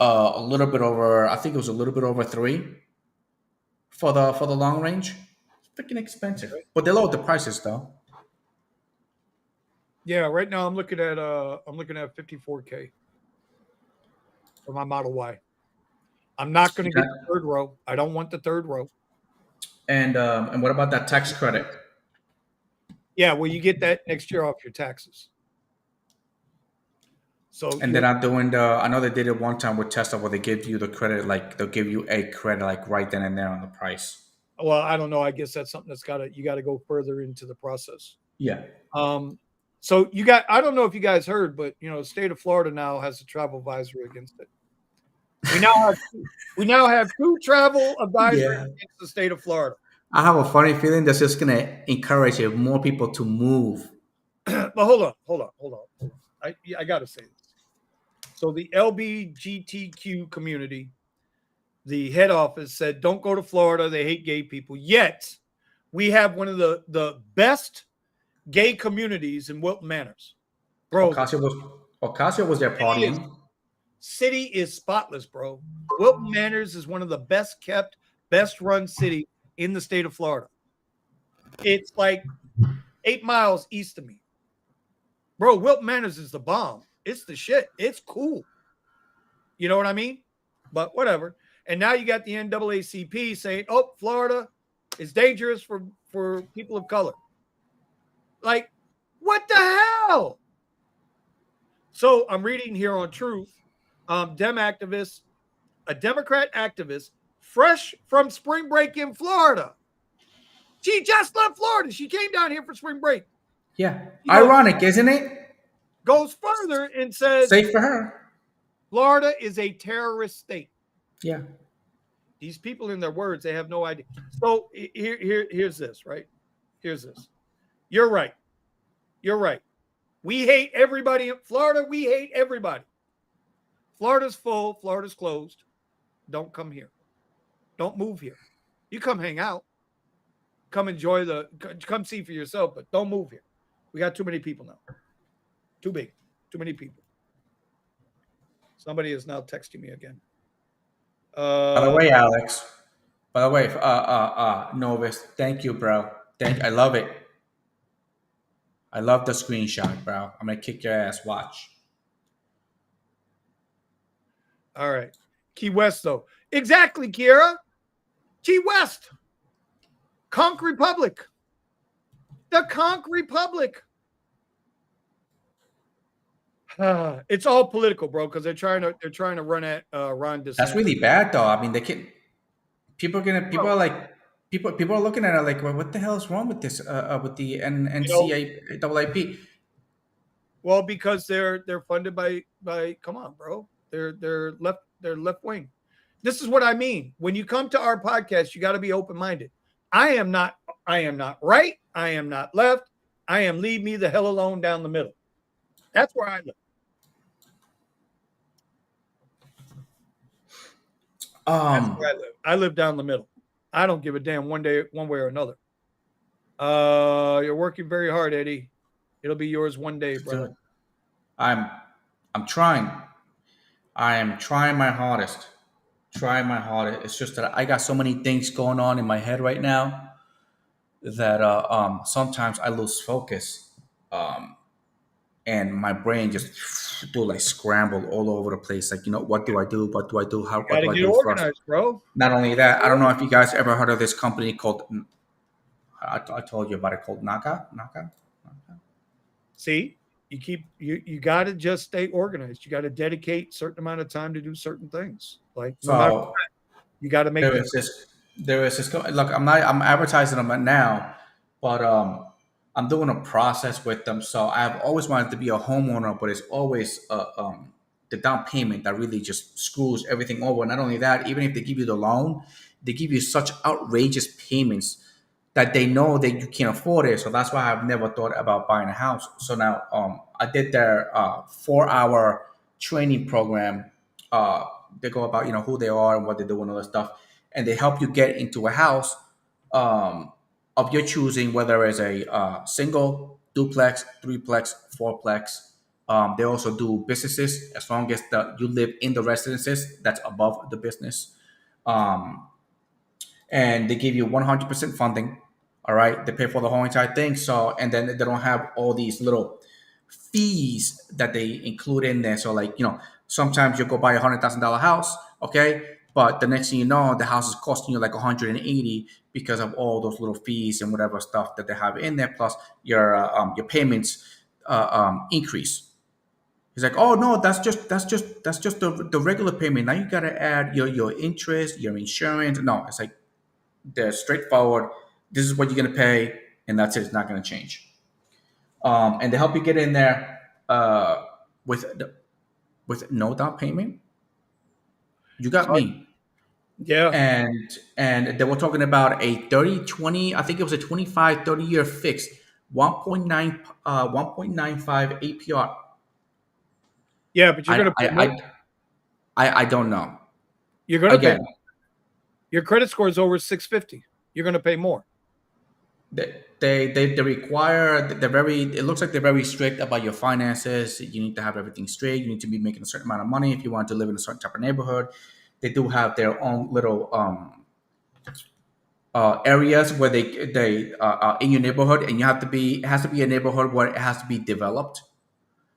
a little bit over. I think it was a little bit over 3 for the long range. It's freaking expensive, but they lowered the prices though. Yeah, right now I'm looking at 54K for my Model Y. I'm not going to get the 3rd row. I don't want the 3rd row. And what about that tax credit? Yeah, well, you get that next year off your taxes. So and they're not doing I know they did it one time with Tesla where they give you the credit, they'll give you a credit right then and there on the price. Well, I don't know. I guess that's something you got to go further into the process. Yeah. So I don't know if you guys heard, but you know, the state of Florida now has a travel advisory against it. We now have 2 travel advisories against the state of Florida. I have a funny feeling that's just going to encourage more people to move. But hold on. I got to say this. So the LGBTQ community, the head office said, don't go to Florida. They hate gay people. Yet we have one of the best gay communities in Wilton Manors. Bro, Ocasio was there partying. City is spotless, bro. Wilton Manors is one of the best kept, best run cities in the state of Florida. It's like 8 miles east of me. Bro, Wilton Manors is the bomb. It's the shit. It's cool. You know what I mean? But whatever. And now you got the NAACP saying, oh, Florida is dangerous for people of color. Like, what the hell? So I'm reading here on Truth, a Democrat activist, fresh from spring break in Florida. She just left Florida. She came down here for spring break. Yeah. Ironic, isn't it? Goes further and says, safe for her. Florida is a terrorist state. Yeah. These people, in their words, they have no idea. So here's this, right? Here's this. You're right. We hate everybody in Florida. We hate everybody. Florida's full. Florida's closed. Don't come here. Don't move here. You come hang out. Come enjoy come see for yourself, but don't move here. We got too many people now. Too big. Too many people. Somebody is now texting me again. By the way, Alex. By the way, Novus, thank you, bro. I love it. I love the screenshot, bro. I'm gonna kick your ass. Watch. All right. Key West, though. Exactly, Kiera. Key West. Conch Republic. The Conch Republic. It's all political, bro, because they're trying to run at Ron DeSantis. That's really bad, though. I mean, people are looking at it like, well, what the hell is wrong with this? With the NCAAP. Well, because they're funded by come on, bro. They're left wing. This is what I mean. When you come to our podcast, you got to be open minded. I am not right. I am not left. I am leave me the hell alone down the middle. That's where I live. That's where I live. I live down the middle. I don't give a damn one way or another. You're working very hard, Eddie. It'll be yours one day, brother. I'm trying. I am trying my hardest. It's just that I got so many things going on in my head right now that sometimes I lose focus. And my brain just like scramble all over the place. Like, what do I do? What do I do? How? What do I do? Organized, bro. Not only that, I don't know if you guys ever heard of this company called. I told you about it, called Noctua. See, you got to just stay organized. You got to dedicate a certain amount of time to do certain things. Like, no matter what, you got to make. There is this. Look, I'm advertising them now, but I'm doing a process with them. So I've always wanted to be a homeowner, but it's always the down payment that really just screws everything over. Not only that, even if they give you the loan, they give you such outrageous payments that they know that you can't afford it. So that's why I've never thought about buying a house. So now I did their 4-hour training program. They go about who they are and what they do and all that stuff, and they help you get into a house of your choosing, whether it's a single, duplex, threeplex, fourplex. They also do businesses as long as you live in the residences that's above the business. And they give you 100% funding. All right, they pay for the whole entire thing. So, and then they don't have all these little fees that they include in there. So, like, sometimes you go buy $100,000 house, okay, but the next thing you know, the house is costing you like 180 because of all those little fees and whatever stuff that they have in there. Plus your payments increase. He's like, oh no, that's just the regular payment. Now you gotta add your interest, your insurance. No, it's like they're straightforward. This is what you're gonna pay, and that's it. It's not gonna change. And they help you get in there with no down payment. You got me. Yeah. And they were talking about a 30-20, I think it was a 25-30 year fixed 1.95 APR. Yeah, but you're I don't know. You're gonna pay. Your credit score is over 650. You're gonna pay more. They require, it looks like they're very strict about your finances. You need to have everything straight. You need to be making a certain amount of money if you want to live in a certain type of neighborhood. They do have their own little areas where they in your neighborhood, and it has to be a neighborhood where it has to be developed.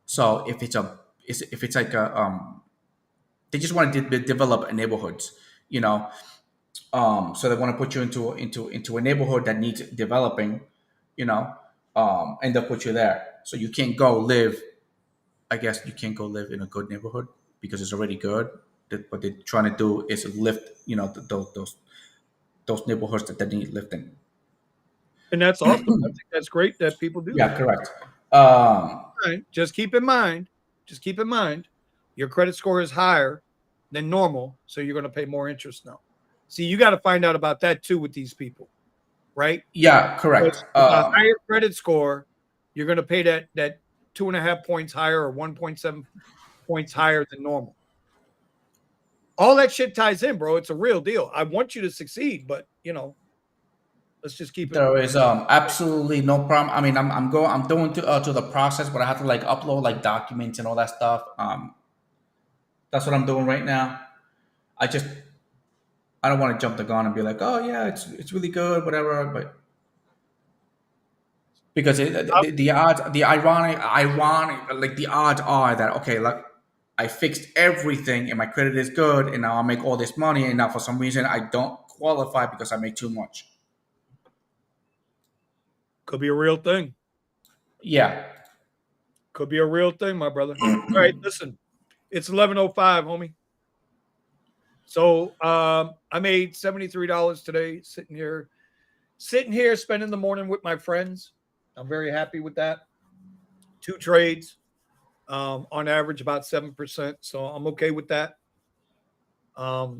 So if it's like they just want to develop neighborhoods, so they want to put you into a neighborhood that needs developing, and they'll put you there. So you can't go live. I guess you can't go live in a good neighborhood because it's already good. What they're trying to do is lift, those neighborhoods that need lifting. And that's awesome. I think that's great that people do. Yeah, correct. Right. Just keep in mind, your credit score is higher than normal, so you're going to pay more interest now. See, you got to find out about that too with these people, right? Yeah, correct. A higher credit score, you're going to pay that 2.5 points higher or 1.7 points higher than normal. All that shit ties in, bro. It's a real deal. I want you to succeed, but Let's just keep it. There is absolutely no problem. I mean, I'm doing to the process, but I have to like upload like documents and all that stuff. That's what I'm doing right now. I don't want to jump the gun and be like, oh yeah, it's really good, whatever. But because the odds, the ironic, like the odds are that okay, like I fixed everything and my credit is good, and now I make all this money, and now for some reason I don't qualify because I make too much. Could be a real thing. Yeah. Could be a real thing, my brother. All right, listen. It's 11:05, homie. So I made $73 today, sitting here, spending the morning with my friends. I'm very happy with that. 2 trades, on average about 7%. So I'm okay with that. I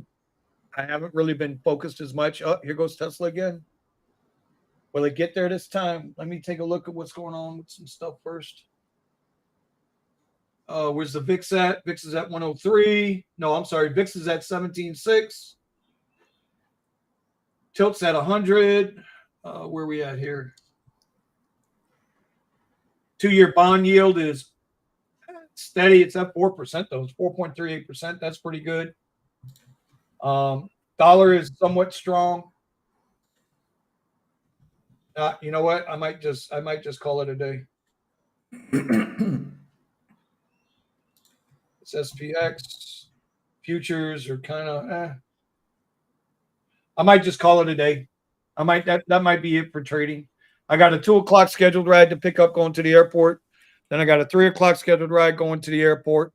haven't really been focused as much. Oh, here goes Tesla again. Will it get there this time? Let me take a look at what's going on with some stuff first. Where's the VIX at? VIX is at 103. No, I'm sorry. VIX is at 17.6. Tilt's at 100. Where are we at here? 2-year bond yield is steady. It's at 4%, though. It's 4.38%. That's pretty good. Dollar is somewhat strong. You know what? I might just call it a day. It's SPX. Futures are kind of I might just call it a day. That might be it for trading. I got a 2 o'clock scheduled ride to pick up going to the airport. Then I got a 3 o'clock scheduled ride going to the airport.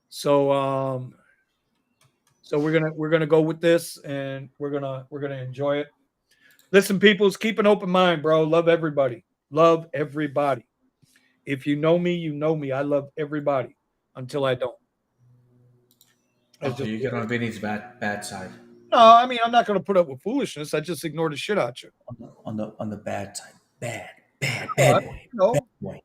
So we're gonna go with this, and we're gonna enjoy it. Listen, peoples, keep an open mind, bro. Love everybody. Love everybody. If you know me, you know me. I love everybody until I don't. So you get on Vinny's bad side. No, I mean, I'm not going to put up with foolishness. I just ignore the shit out you. On the bad side. Bad boy. No. Bad boy.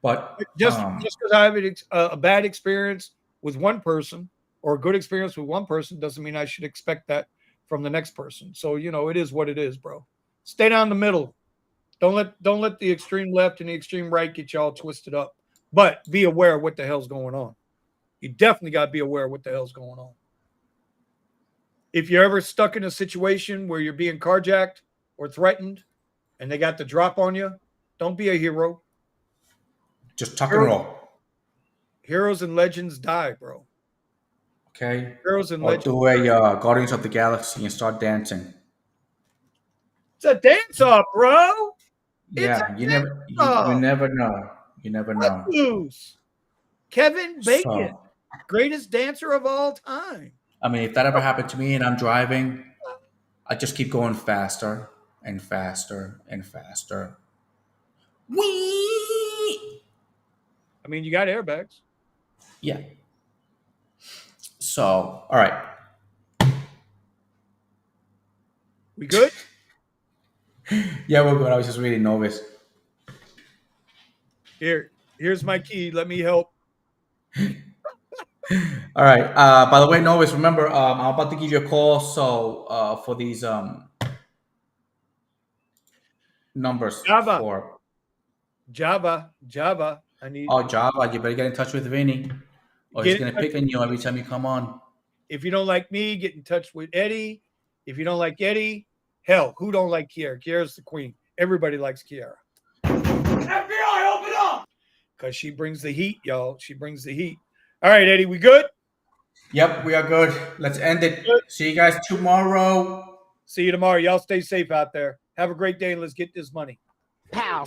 But just because I have a bad experience with one person or a good experience with one person doesn't mean I should expect that from the next person. So, it is what it is, bro. Stay down the middle. Don't let the extreme left and the extreme right get you all twisted up. But be aware of what the hell's going on. You definitely got to be aware of what the hell's going on. If you're ever stuck in a situation where you're being carjacked or threatened and they got the drop on you, don't be a hero. Just tuck and roll. Heroes and legends die, bro. Okay. Heroes and legends. Do a Guardians of the Galaxy and start dancing. It's a dance off, bro. Yeah, you never know. You never know. Lose. Kevin Bacon, greatest dancer of all time. I mean, if that ever happened to me and I'm driving, I just keep going faster and faster and faster. Whee! I mean, you got airbags. Yeah. So, all right. We good? Yeah, we're good. I was just reading Novus. Here's my key. Let me help. All right. By the way, Novus, remember, I'm about to give you a call. So for these numbers Java. I need. Oh, Java. You better get in touch with Vinny, or he's gonna pick on you every time you come on. If you don't like me, get in touch with Eddie. If you don't like Eddie, hell, who don't like Kiara? Kiara's the queen. Everybody likes Kiara. FBI, open up! Because she brings the heat, y'all. She brings the heat. All right, Eddie, we good? Yep, we are good. Let's end it. Good. See you guys tomorrow. See you tomorrow. Y'all stay safe out there. Have a great day, and let's get this money. Pow.